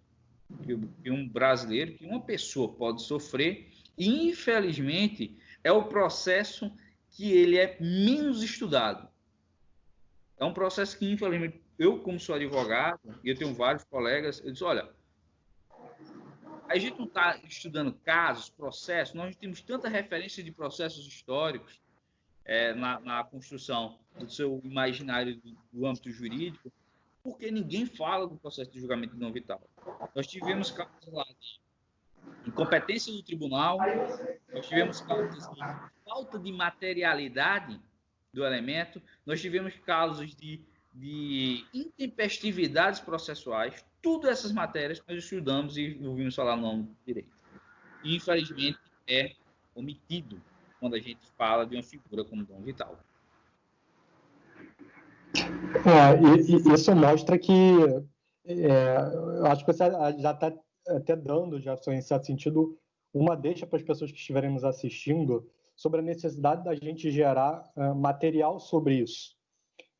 que um brasileiro, que uma pessoa pode sofrer, e, infelizmente, é o processo que ele é menos estudado. É um processo que, infelizmente, eu, como sou advogado, e eu tenho vários colegas, eu disse, olha, a gente não está estudando casos, processos, nós temos tanta referência de processos históricos na construção do seu imaginário do âmbito jurídico, porque ninguém fala do processo de julgamento não vital. Nós tivemos casos lá de incompetência do tribunal, nós tivemos casos de falta de materialidade do elemento, nós tivemos casos de intempestividades processuais, tudo essas matérias nós estudamos e ouvimos falar no nome do direito. E, infelizmente, é omitido quando a gente fala de uma figura como Dom Vital. Isso mostra que eu acho que você já está até dando, já em certo sentido, uma deixa para as pessoas que estiverem nos assistindo sobre a necessidade da gente gerar material sobre isso.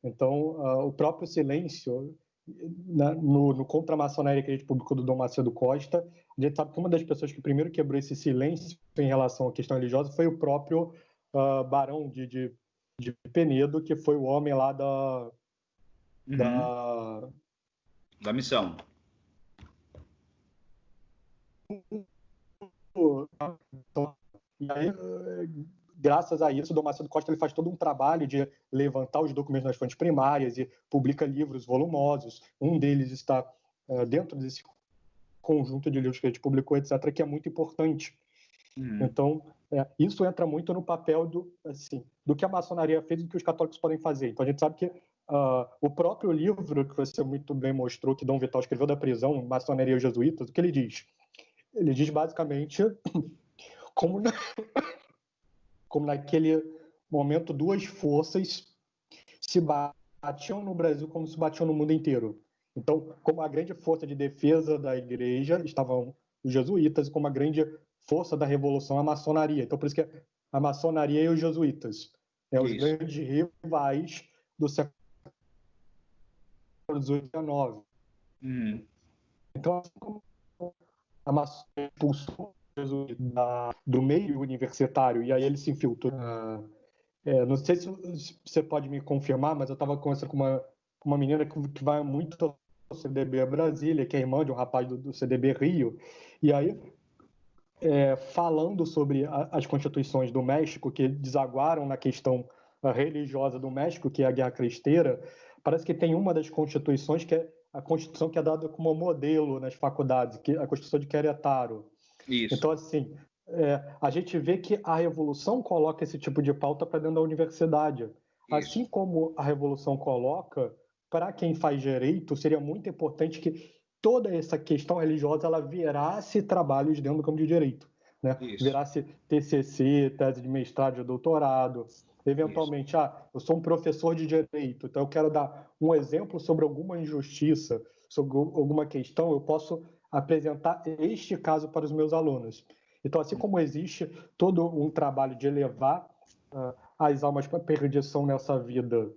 Então, o próprio silêncio, no Contra a Maçonaria que a gente publicou do Dom Macedo Costa, a gente sabe que uma das pessoas que primeiro quebrou esse silêncio em relação à questão religiosa foi o próprio Barão de Penedo, que foi o homem lá da missão. E aí, graças a isso, o Dom Macedo Costa ele faz todo um trabalho de levantar os documentos nas fontes primárias e publica livros volumosos. Um deles está dentro desse conjunto de livros que a gente publicou, etc., que é muito importante. Então, isso entra muito no papel do que a maçonaria fez e do que os católicos podem fazer. Então, a gente sabe que o próprio livro que você muito bem mostrou, que Dom Vital escreveu da prisão, Maçonaria e os Jesuítas, o que ele diz? Ele diz basicamente como naquele momento duas forças se batiam no Brasil como se batiam no mundo inteiro. Então, como a grande força de defesa da igreja estavam os jesuítas, e como a grande força da revolução a maçonaria. Então, por isso que a maçonaria e os jesuítas, os grandes rivais do século XVIII e XIX. Então, assim como a maçonaria expulsou do meio universitário e aí ele se infiltrou. Não sei se você pode me confirmar, mas eu estava conversando com uma menina que vai muito ao CDB Brasília, que é irmã de um rapaz do CDB Rio, e aí falando sobre as constituições do México que desaguaram na questão religiosa do México, que é a Guerra Cristera, parece que tem uma das constituições que é a Constituição que é dada como modelo nas faculdades, que é a Constituição de Querétaro. Isso. Então, assim, a gente vê que a Revolução coloca esse tipo de pauta para dentro da universidade. Isso. Assim como a Revolução coloca, para quem faz direito, seria muito importante que toda essa questão religiosa ela virasse trabalhos dentro do campo de direito, né? Virasse TCC, tese de mestrado, de doutorado. Eventualmente, eu sou um professor de direito, então eu quero dar um exemplo sobre alguma injustiça, sobre alguma questão, eu posso apresentar este caso para os meus alunos. Então, assim como existe todo um trabalho de elevar as almas para a perdição nessa vida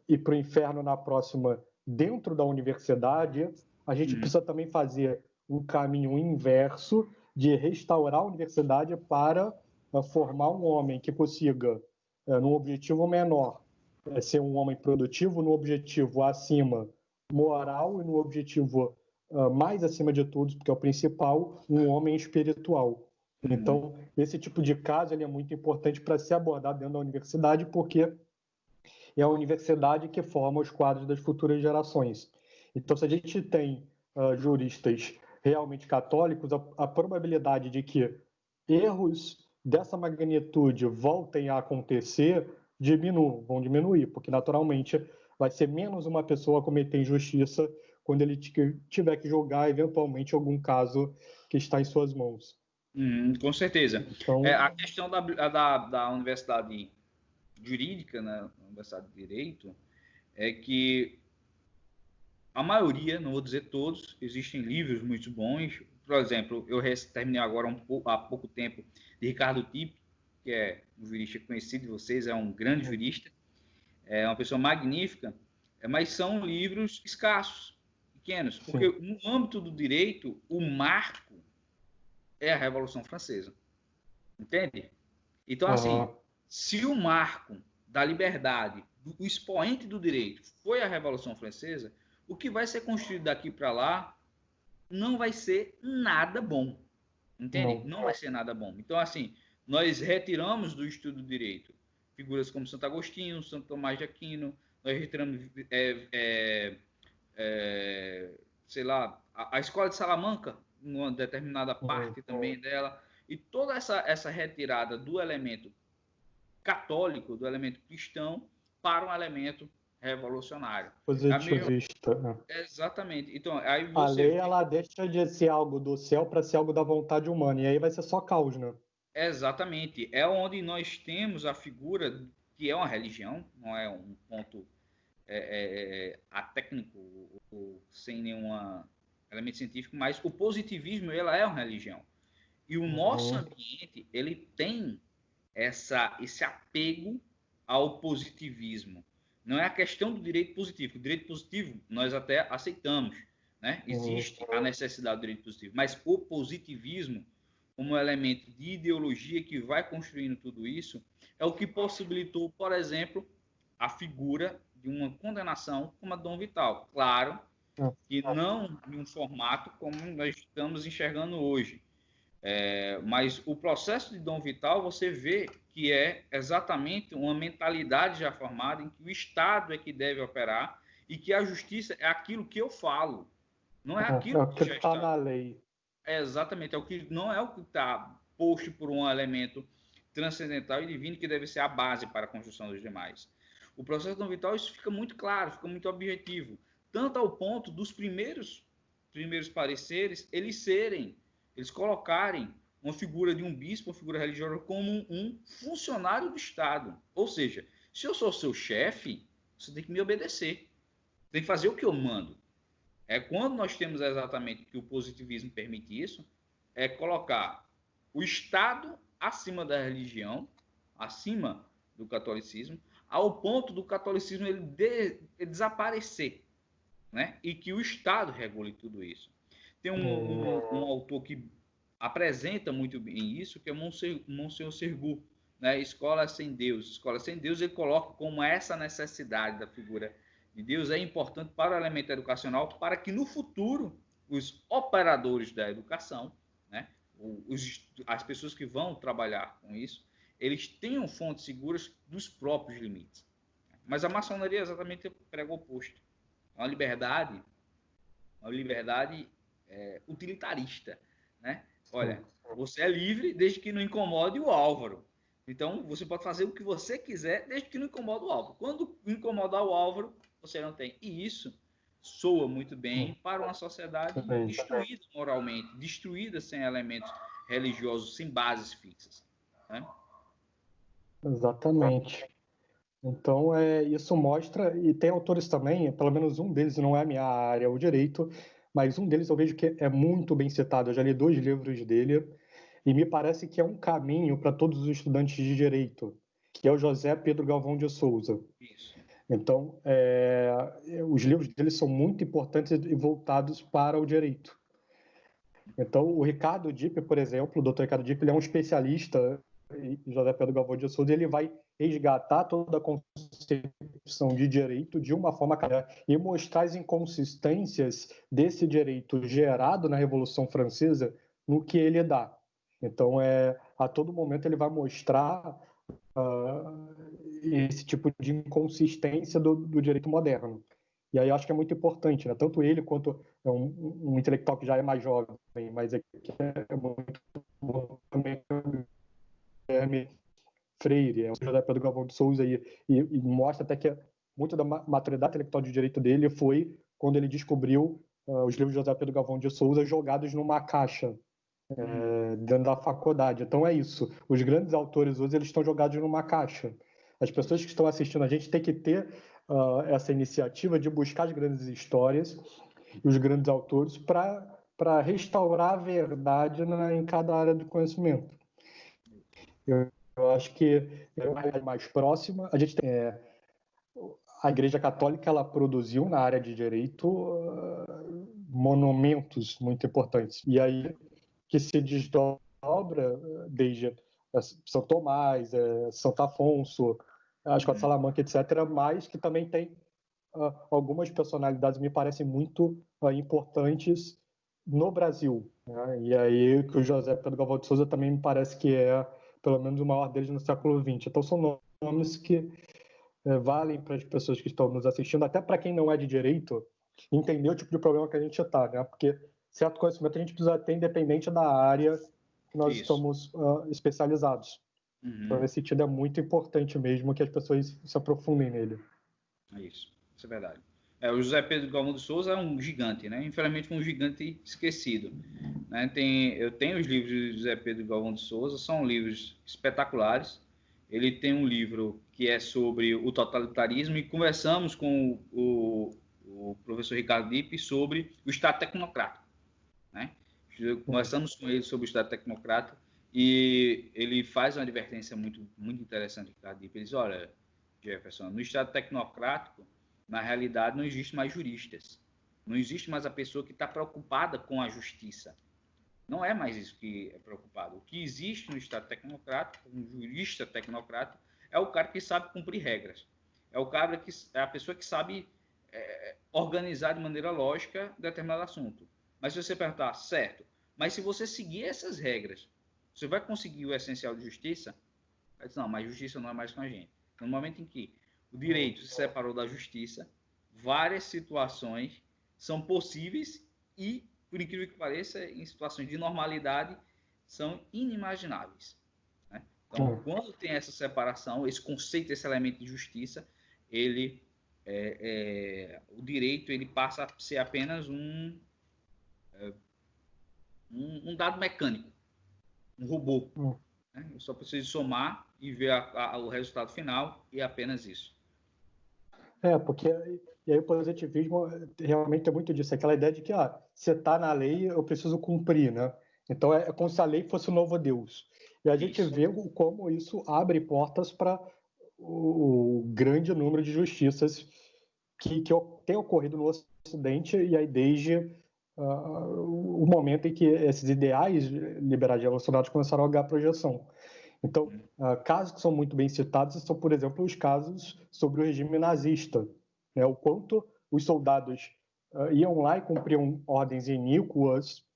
ir para o inferno na próxima dentro da universidade, a gente precisa também fazer um caminho inverso de restaurar a universidade para formar um homem que consiga, num objetivo menor, ser um homem produtivo, no objetivo acima moral e no objetivo mais acima de tudo, porque é o principal, um homem espiritual. Então, esse tipo de caso ele é muito importante para ser abordado dentro da universidade, porque é a universidade que forma os quadros das futuras gerações. Então, se a gente tem juristas realmente católicos, a probabilidade de que erros dessa magnitude voltem a acontecer vão diminuir, porque naturalmente vai ser menos uma pessoa a cometer injustiça quando ele tiver que julgar eventualmente algum caso que está em suas mãos. Com certeza. Então, A questão da universidade jurídica, né, Universidade de Direito, é que a maioria, não vou dizer todos, existem livros muito bons. Por exemplo, eu terminei agora há pouco tempo de Ricardo Tippe, que é um jurista conhecido de vocês, é um grande jurista, é uma pessoa magnífica, mas são livros escassos, pequenos, porque no âmbito do direito, o marco é a Revolução Francesa, entende? Então, assim, se o marco da liberdade, o expoente do direito foi a Revolução Francesa, o que vai ser construído daqui para lá não vai ser nada bom, entende? Não vai ser nada bom. Então, assim, nós retiramos do estudo do direito figuras como Santo Agostinho, Santo Tomás de Aquino, nós retiramos, sei lá, a Escola de Salamanca, numa determinada parte também dela, e toda essa retirada do elemento católico, do elemento cristão, para um elemento revolucionário. Positivista. Exatamente. Então, aí a lei ela deixa de ser algo do céu para ser algo da vontade humana, e aí vai ser só caos, né? Exatamente. É onde nós temos a figura que é uma religião, não é um ponto atécnico ou sem nenhum elemento científico, mas o positivismo ela é uma religião. E o nosso ambiente ele tem esse apego ao positivismo. Não é a questão do direito positivo. O direito positivo nós até aceitamos, né? Existe a necessidade do direito positivo, mas o positivismo, como elemento de ideologia que vai construindo tudo isso, é o que possibilitou, por exemplo, a figura de uma condenação como a Dom Vital. Claro que não em um formato como nós estamos enxergando hoje. Mas o processo de Dom Vital, você vê que é exatamente uma mentalidade já formada em que o Estado é que deve operar e que a justiça é aquilo que eu falo, não é aquilo que já está na lei. Exatamente, não é o que está posto por um elemento transcendental e divino que deve ser a base para a construção dos demais. O processo de Dom Vital, isso fica muito claro, fica muito objetivo, tanto ao ponto dos primeiros pareceres, eles colocarem uma figura de um bispo, uma figura religiosa, como um funcionário do Estado. Ou seja, se eu sou seu chefe, você tem que me obedecer. Tem que fazer o que eu mando. Quando nós temos exatamente que o positivismo permite isso, é colocar o Estado acima da religião, acima do catolicismo, ao ponto do catolicismo ele desaparecer, né? E que o Estado regule tudo isso. Tem um autor que apresenta muito bem isso, que é Monsenhor Sergu, né? Escola Sem Deus. Escola Sem Deus, ele coloca como essa necessidade da figura de Deus é importante para o elemento educacional, para que no futuro os operadores da educação, né? As pessoas que vão trabalhar com isso, eles tenham fontes seguras dos próprios limites. Mas a maçonaria exatamente prega o oposto. É uma liberdade utilitarista, né? Olha, você é livre desde que não incomode o Álvaro. Então, você pode fazer o que você quiser desde que não incomode o Álvaro. Quando incomodar o Álvaro, você não tem. E isso soa muito bem para uma sociedade destruída moralmente, destruída sem elementos religiosos, sem bases fixas, né? Exatamente. Então, isso mostra, e tem autores também, pelo menos um deles, não é a minha área, o direito, mas um deles eu vejo que é muito bem citado. Eu já li 2 livros dele, e me parece que é um caminho para todos os estudantes de direito, que é o José Pedro Galvão de Souza. Isso. Então, os livros dele são muito importantes e voltados para o direito. Então, o Ricardo Dipp, por exemplo, o Dr. Ricardo Dipp, ele é um especialista, e José Pedro Galvão de Souza, ele vai resgatar toda a concepção de direito de uma forma clara e mostrar as inconsistências desse direito gerado na Revolução Francesa no que ele dá. Então, a todo momento ele vai mostrar esse tipo de inconsistência do direito moderno. E aí eu acho que é muito importante, né? Tanto ele quanto um intelectual que já é mais jovem, mas que é muito bom também, Guilherme Freire, o José Pedro Galvão de Souza, e mostra até que muito da maturidade intelectual de direito dele foi quando ele descobriu os livros de José Pedro Galvão de Souza jogados numa caixa dentro da faculdade. Então é isso. Os grandes autores hoje eles estão jogados numa caixa. As pessoas que estão assistindo a gente têm que ter essa iniciativa de buscar as grandes histórias e os grandes autores para restaurar a verdade em cada área do conhecimento. Eu acho que é uma área mais próxima. A gente tem a Igreja Católica, ela produziu na área de direito monumentos muito importantes. E aí que se desdobra desde São Tomás, Santo Afonso, a Escola de Salamanca, etc., mas que também tem algumas personalidades me parecem muito importantes no Brasil. Né? E aí que o José Pedro Galvão de Souza também me parece que é, pelo menos, o maior deles no século XX. Então, são nomes que valem para as pessoas que estão nos assistindo, até para quem não é de direito, entender o tipo de problema que a gente está, né? Porque certo conhecimento a gente precisa ter independente da área que nós estamos especializados. Então, nesse sentido, é muito importante mesmo que as pessoas se aprofundem nele. Isso é verdade. O José Pedro Galvão de Souza é um gigante, né? Infelizmente, um gigante esquecido. Né? Eu tenho os livros de José Pedro Galvão de Souza, são livros espetaculares. Ele tem um livro que é sobre o totalitarismo e conversamos com o professor Ricardo Dipp sobre o Estado tecnocrático. Né? Conversamos com ele sobre o Estado tecnocrático e ele faz uma advertência muito, muito interessante, Ricardo Dipp. Ele diz, olha, Jefferson, no Estado tecnocrático, na realidade, não existe mais juristas. Não existe mais a pessoa que está preocupada com a justiça. Não é mais isso que é preocupado. O que existe no Estado tecnocrático, um jurista tecnocrático, é o cara que sabe cumprir regras. É a pessoa que sabe organizar de maneira lógica determinado assunto. Mas se você perguntar, certo, mas se você seguir essas regras, você vai conseguir o essencial de justiça? Vai dizer, não, mas justiça não é mais com a gente. No momento em que o direito se separou da justiça, várias situações são possíveis e, por incrível que pareça, em situações de normalidade, são inimagináveis. Né? Então, quando tem essa separação, esse conceito, esse elemento de justiça, o direito ele passa a ser apenas um dado mecânico, um robô. Né? Eu só preciso somar e ver o resultado final e apenas isso. Porque e aí o positivismo realmente é muito disso, aquela ideia de que você está na lei, eu preciso cumprir, né? Então é como se a lei fosse o novo Deus. E a gente vê como isso abre portas para o grande número de justiças que tem ocorrido no Ocidente, e aí desde o momento em que esses ideais liberais revolucionários começaram a ganhar projeção. Então, casos que são muito bem citados são, por exemplo, os casos sobre o regime nazista, né? O quanto os soldados iam lá e cumpriam ordens iníquas,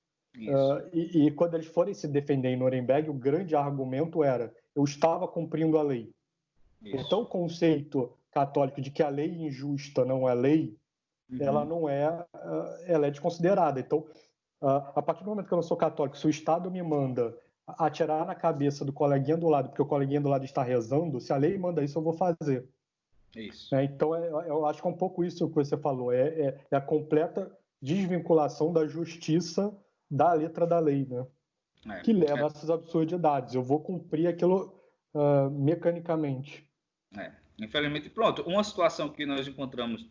e quando eles forem se defender em Nuremberg, o grande argumento era: eu estava cumprindo a lei. Isso. Então, o conceito católico de que a lei injusta não é lei, ela não ela é desconsiderada. Então, a partir do momento que eu não sou católico, se o Estado me manda atirar na cabeça do coleguinha do lado, porque o coleguinha do lado está rezando, se a lei manda isso, eu vou fazer. Isso. Então, eu acho que é um pouco isso que você falou, é a completa desvinculação da justiça da letra da lei, né? Que leva a essas absurdidades. Eu vou cumprir aquilo mecanicamente. Infelizmente, pronto. Uma situação que nós encontramos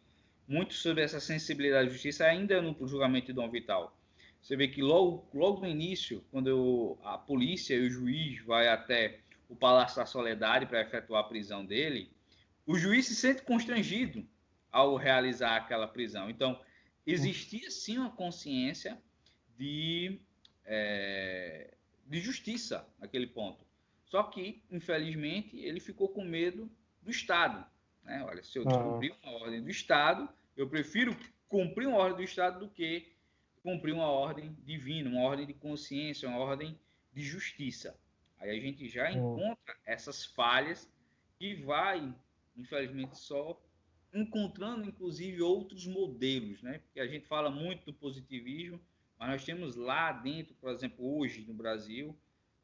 muito sobre essa sensibilidade da justiça ainda no julgamento de Dom Vital. Você vê que logo no início, quando a polícia e o juiz vai até o Palácio da Soledade para efetuar a prisão dele, o juiz se sente constrangido ao realizar aquela prisão. Então, existia sim uma consciência de, de justiça naquele ponto. Só que, infelizmente, ele ficou com medo do Estado. Né? Olha, se eu descumprir uma ordem do Estado, eu prefiro cumprir uma ordem do Estado do que cumprir uma ordem divina, uma ordem de consciência, uma ordem de justiça. Aí a gente já encontra essas falhas e vai, infelizmente, só encontrando, inclusive, outros modelos, né? Porque a gente fala muito do positivismo, mas nós temos lá dentro, por exemplo, hoje no Brasil,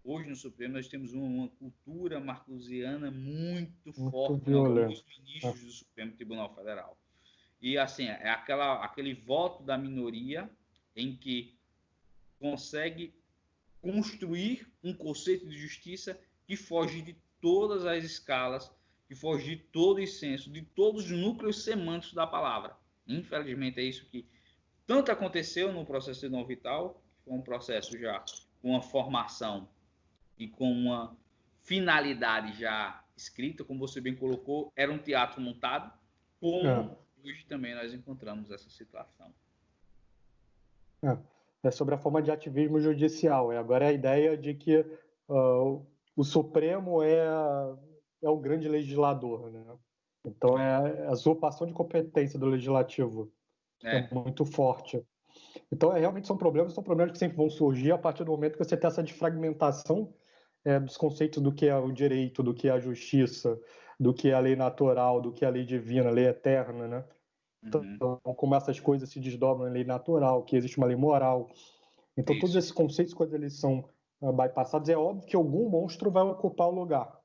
hoje no Supremo, nós temos uma cultura marcosiana muito forte em alguns ministros do Supremo Tribunal Federal. E, assim, é aquele voto da minoria em que consegue construir um conceito de justiça que foge de todas as escalas, que foge de todo o senso, de todos os núcleos semânticos da palavra. Infelizmente, é isso que tanto aconteceu no processo de Dom Vital, que foi um processo já com uma formação e com uma finalidade já escrita, como você bem colocou, era um teatro montado, como hoje também nós encontramos essa situação. É sobre a forma de ativismo judicial. Agora é a ideia de que o Supremo é o grande legislador, né? Então é a usurpação de competência do legislativo é muito forte. Então realmente são problemas que sempre vão surgir a partir do momento que você tem essa desfragmentação dos conceitos do que é o direito, do que é a justiça, do que é a lei natural, do que é a lei divina, a lei eterna, né? Então, como essas coisas se desdobram em lei natural, que existe uma lei moral. Então, todos esses conceitos, quando eles são bypassados, é óbvio que algum monstro vai ocupar o lugar.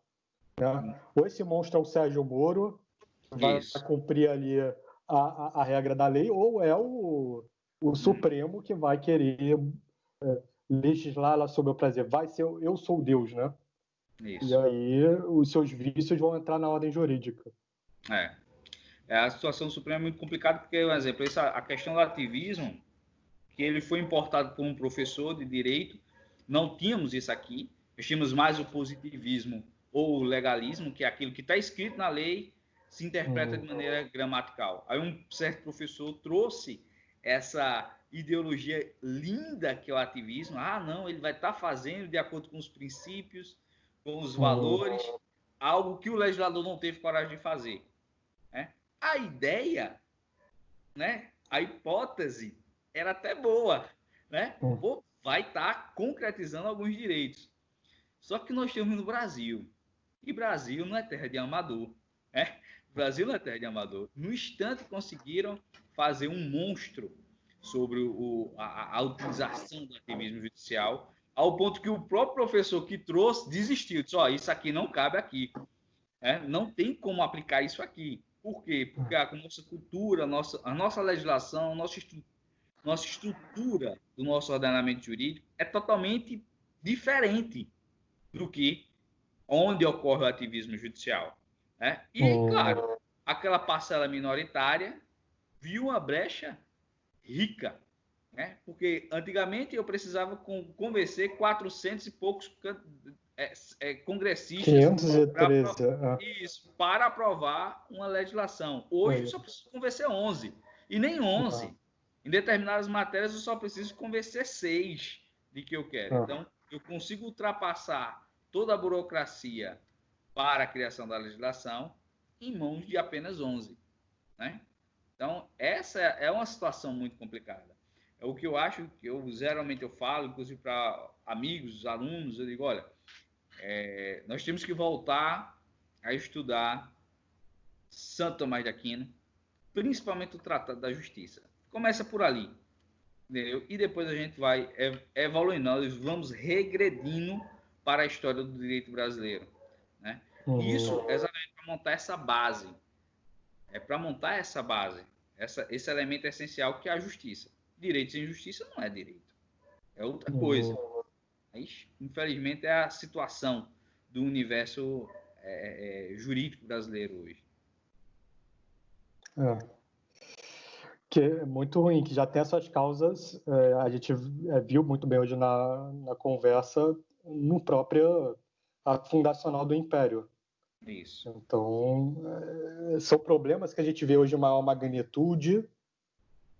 Né? Ou esse monstro é o Sérgio Moro, vai cumprir ali a regra da lei, ou é o Supremo que vai querer legislar lá sobre o prazer. Vai ser eu sou Deus, né? Isso. E aí os seus vícios vão entrar na ordem jurídica. A situação do Supremo é muito complicada porque, por exemplo, a questão do ativismo, que ele foi importado por um professor de direito, não tínhamos isso aqui, nós tínhamos mais o positivismo ou o legalismo, que é aquilo que está escrito na lei, se interpreta de maneira gramatical. Aí um certo professor trouxe essa ideologia linda que é o ativismo. Não, ele vai estar fazendo de acordo com os princípios, com os valores, algo que o legislador não teve coragem de fazer. Né? A ideia, né? A hipótese era até boa, né? Vai estar concretizando alguns direitos. Só que nós temos no Brasil, e Brasil não é terra de amador, né? Brasil não é terra de amador. No instante conseguiram fazer um monstro sobre a utilização do ativismo judicial, ao ponto que o próprio professor que trouxe desistiu, disse, isso aqui não cabe aqui, né? Não tem como aplicar isso aqui. Por quê? Porque a nossa cultura, a nossa legislação, a nossa estrutura do nosso ordenamento jurídico é totalmente diferente do que onde ocorre o ativismo judicial. Né? E, claro, aquela parcela minoritária viu uma brecha rica. Né? Porque antigamente eu precisava convencer 400 e poucos congressistas 513, para aprovar uma legislação. Hoje eu só preciso convencer 11. E nem 11. Em determinadas matérias eu só preciso convencer 6 de que eu quero. Então, eu consigo ultrapassar toda a burocracia para a criação da legislação em mãos de apenas 11. Né? Então, essa é uma situação muito complicada. É o que eu acho, que geralmente eu falo, inclusive para amigos, alunos, eu digo, olha, nós temos que voltar a estudar Santo Tomás de Aquino, principalmente o Tratado da Justiça. Começa por ali, entendeu? E depois a gente vai evoluindo, nós vamos regredindo para a história do direito brasileiro. Né? Isso é exatamente para montar essa base. É para montar essa base, esse elemento essencial que é a justiça. Direito sem justiça não é direito, é outra coisa. Infelizmente, é a situação do universo jurídico brasileiro hoje. Que é muito ruim, que já tem essas causas, a gente viu muito bem hoje na conversa, no próprio fundacional do Império. Isso. Então, são problemas que a gente vê hoje em maior magnitude,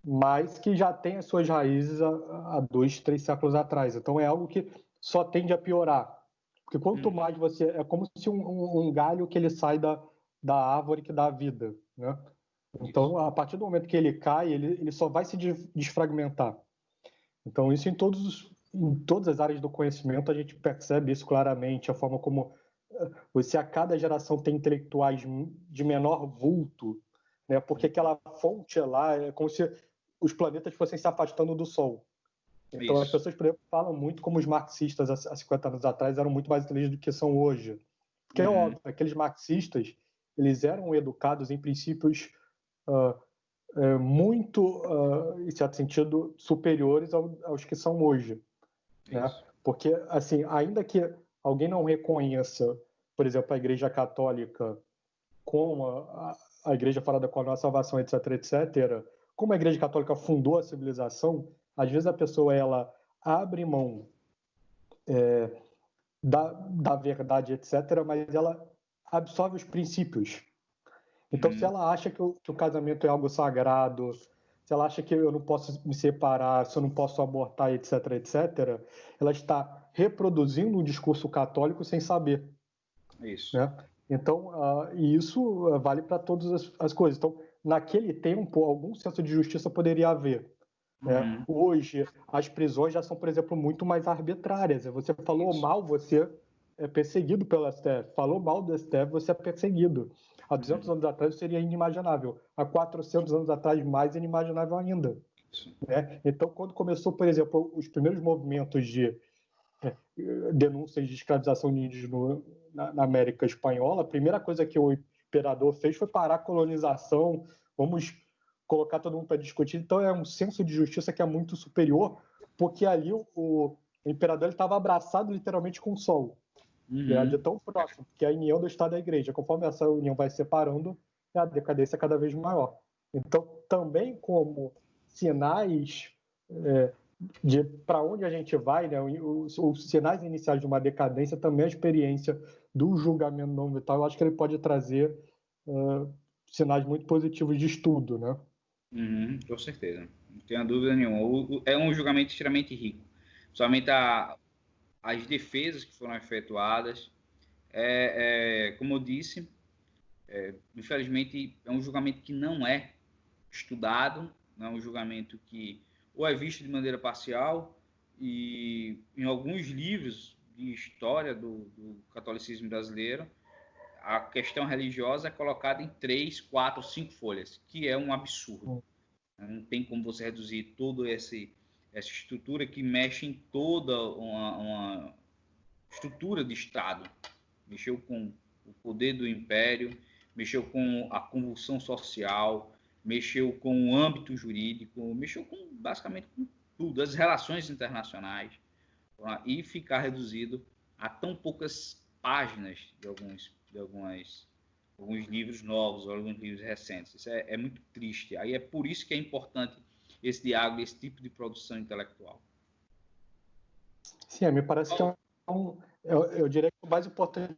mas que já tem as suas raízes há 2, 3 séculos atrás. Então, é algo que só tende a piorar. Porque quanto mais você... É como se um galho que ele sai da árvore que dá a vida, né? Então, Isso. a partir do momento que ele cai, ele só vai se desfragmentar. Então, isso em todas as áreas do conhecimento, a gente percebe isso claramente, a forma como você, a cada geração, tem intelectuais de menor vulto, né? Porque aquela fonte lá é como se os planetas fossem se afastando do Sol. Então, as Isso. pessoas, por exemplo, falam muito como os marxistas, há 50 anos atrás, eram muito mais inteligentes do que são hoje. Porque é óbvio, aqueles marxistas, eles eram educados em princípios uh, muito, em certo sentido, superiores aos que são hoje, né? Isso. Porque, assim, ainda que alguém não reconheça, por exemplo, a Igreja Católica como a Igreja falada com a nossa salvação, etc., etc., como a Igreja Católica fundou a civilização, às vezes a pessoa ela abre mão da verdade, etc., mas ela absorve os princípios. Então, se ela acha que o casamento é algo sagrado, se ela acha que eu não posso me separar, se eu não posso abortar, etc., etc., ela está reproduzindo um discurso católico sem saber, Isso. né? Então, e isso vale para todas as coisas. Então, naquele tempo, algum senso de justiça poderia haver, né? Hoje, as prisões já são, por exemplo, muito mais arbitrárias. Você falou Isso. mal, você é perseguido pelo STF. Falou mal do STF, você é perseguido. Há 200 anos atrás seria inimaginável. Há 400 anos atrás, mais inimaginável ainda, Isso. né? Então, quando começou, por exemplo, os primeiros movimentos de denúncias de escravização de índios na América Espanhola, a primeira coisa que o imperador fez foi parar a colonização, vamos colocar todo mundo para discutir. Então é um senso de justiça que é muito superior, porque ali o imperador estava abraçado literalmente com o sol, né, de tão próximo, que é a união do Estado e da Igreja. Conforme essa união vai separando, a decadência é cada vez maior. Então, também como sinais de para onde a gente vai, né, os sinais iniciais de uma decadência, também a experiência do julgamento não vital, eu acho que ele pode trazer sinais muito positivos de estudo, né? Com certeza. Não tenho dúvida nenhuma. É um julgamento extremamente rico. Somente as defesas que foram efetuadas. Como eu disse, infelizmente, é um julgamento que não é estudado, não é um julgamento que ou é visto de maneira parcial, e em alguns livros de história do catolicismo brasileiro, a questão religiosa é colocada em 3, 4, 5 folhas, que é um absurdo. Não tem como você reduzir toda essa estrutura que mexe em toda uma estrutura de Estado. Mexeu com o poder do império, mexeu com a convulsão social, mexeu com o âmbito jurídico, mexeu com basicamente com tudo, as relações internacionais, e ficar reduzido a tão poucas páginas alguns livros novos, alguns livros recentes. Isso é muito triste. Aí é por isso que é importante esse diálogo, esse tipo de produção intelectual. Sim, me parece que eu diria que o mais importante.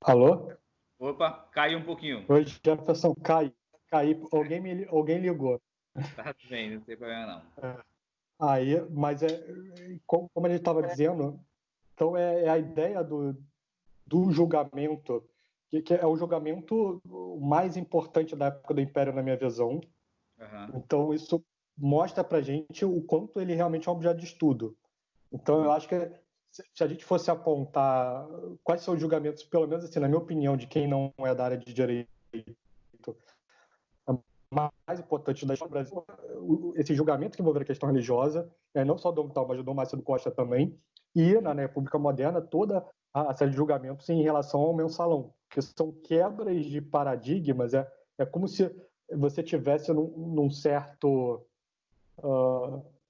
Alô? Opa, caiu um pouquinho. Oi, Jefferson, cai. Alguém ligou. Tá bem, não tem problema não. Aí, mas como a gente estava dizendo, então é a ideia do julgamento, que é o julgamento mais importante da época do Império, na minha visão. Então, isso mostra para a gente o quanto ele realmente é um objeto de estudo. Então, eu acho que se a gente fosse apontar quais são os julgamentos, pelo menos assim, na minha opinião, de quem não é da área de direito, mais importante da história do Brasil, esse julgamento que envolve a questão religiosa, não só o Dom Vital, mas o Dom Macedo Costa também, e na República Moderna, toda a série de julgamentos em relação ao mensalão, que são quebras de paradigmas, é como se você tivesse num certo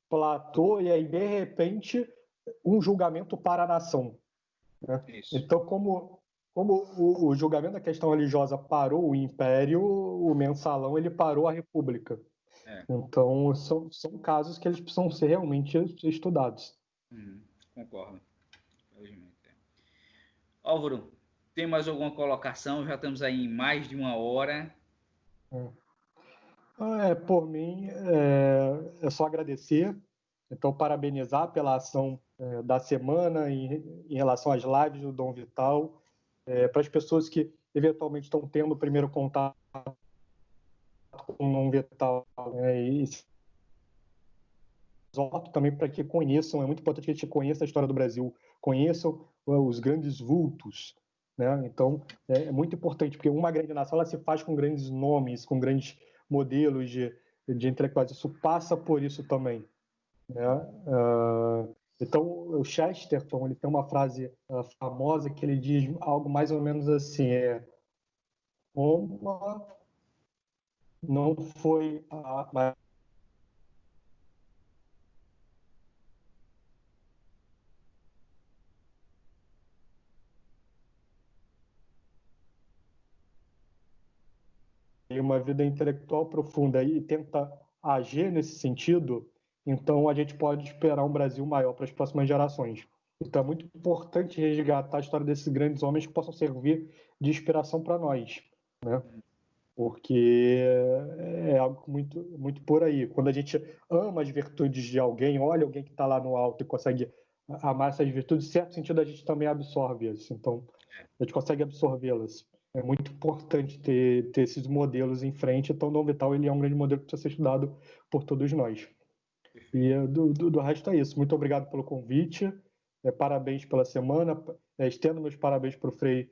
platô e aí, de repente, um julgamento para a nação, né? Então, como como o julgamento da questão religiosa parou o Império, o mensalão ele parou a República. É. Então, são casos que eles precisam ser realmente estudados. Concordo. Felizmente. Álvaro, tem mais alguma colocação? Já estamos aí em mais de 1 hora. Por mim, é só agradecer. Então, parabenizar pela ação da semana em relação às lives do Dom Vital. Para as pessoas que eventualmente estão tendo o primeiro contato com o Dom Vital, e exorto também para que conheçam, é muito importante que a gente conheça a história do Brasil, conheçam os grandes vultos, né? Então, é muito importante, porque uma grande nação ela se faz com grandes nomes, com grandes modelos de intelectuais, isso passa por isso também, né? Então, o Chesterton ele tem uma frase famosa que ele diz algo mais ou menos assim, Roma não foi a uma vida intelectual profunda e tenta agir nesse sentido, então a gente pode esperar um Brasil maior para as próximas gerações. Então é muito importante resgatar a história desses grandes homens que possam servir de inspiração para nós, né? Porque é algo muito, muito por aí. Quando a gente ama as virtudes de alguém, olha alguém que está lá no alto e consegue amar essas virtudes, em certo sentido a gente também absorve isso. Então, a gente consegue absorvê-las. É muito importante ter esses modelos em frente. Então, o Dom Vital ele é um grande modelo que precisa ser estudado por todos nós. E do resto é isso. Muito obrigado pelo convite. Parabéns pela semana. Estendo meus parabéns para o Frei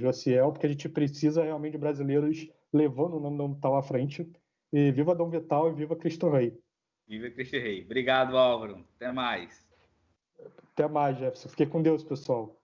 Josiel, porque a gente precisa realmente de brasileiros levando o nome do Dom Vital à frente. E viva Dom Vital e viva Cristo Rei. Viva Cristo Rei. Obrigado, Álvaro. Até mais. Até mais, Jefferson. Fiquem com Deus, pessoal.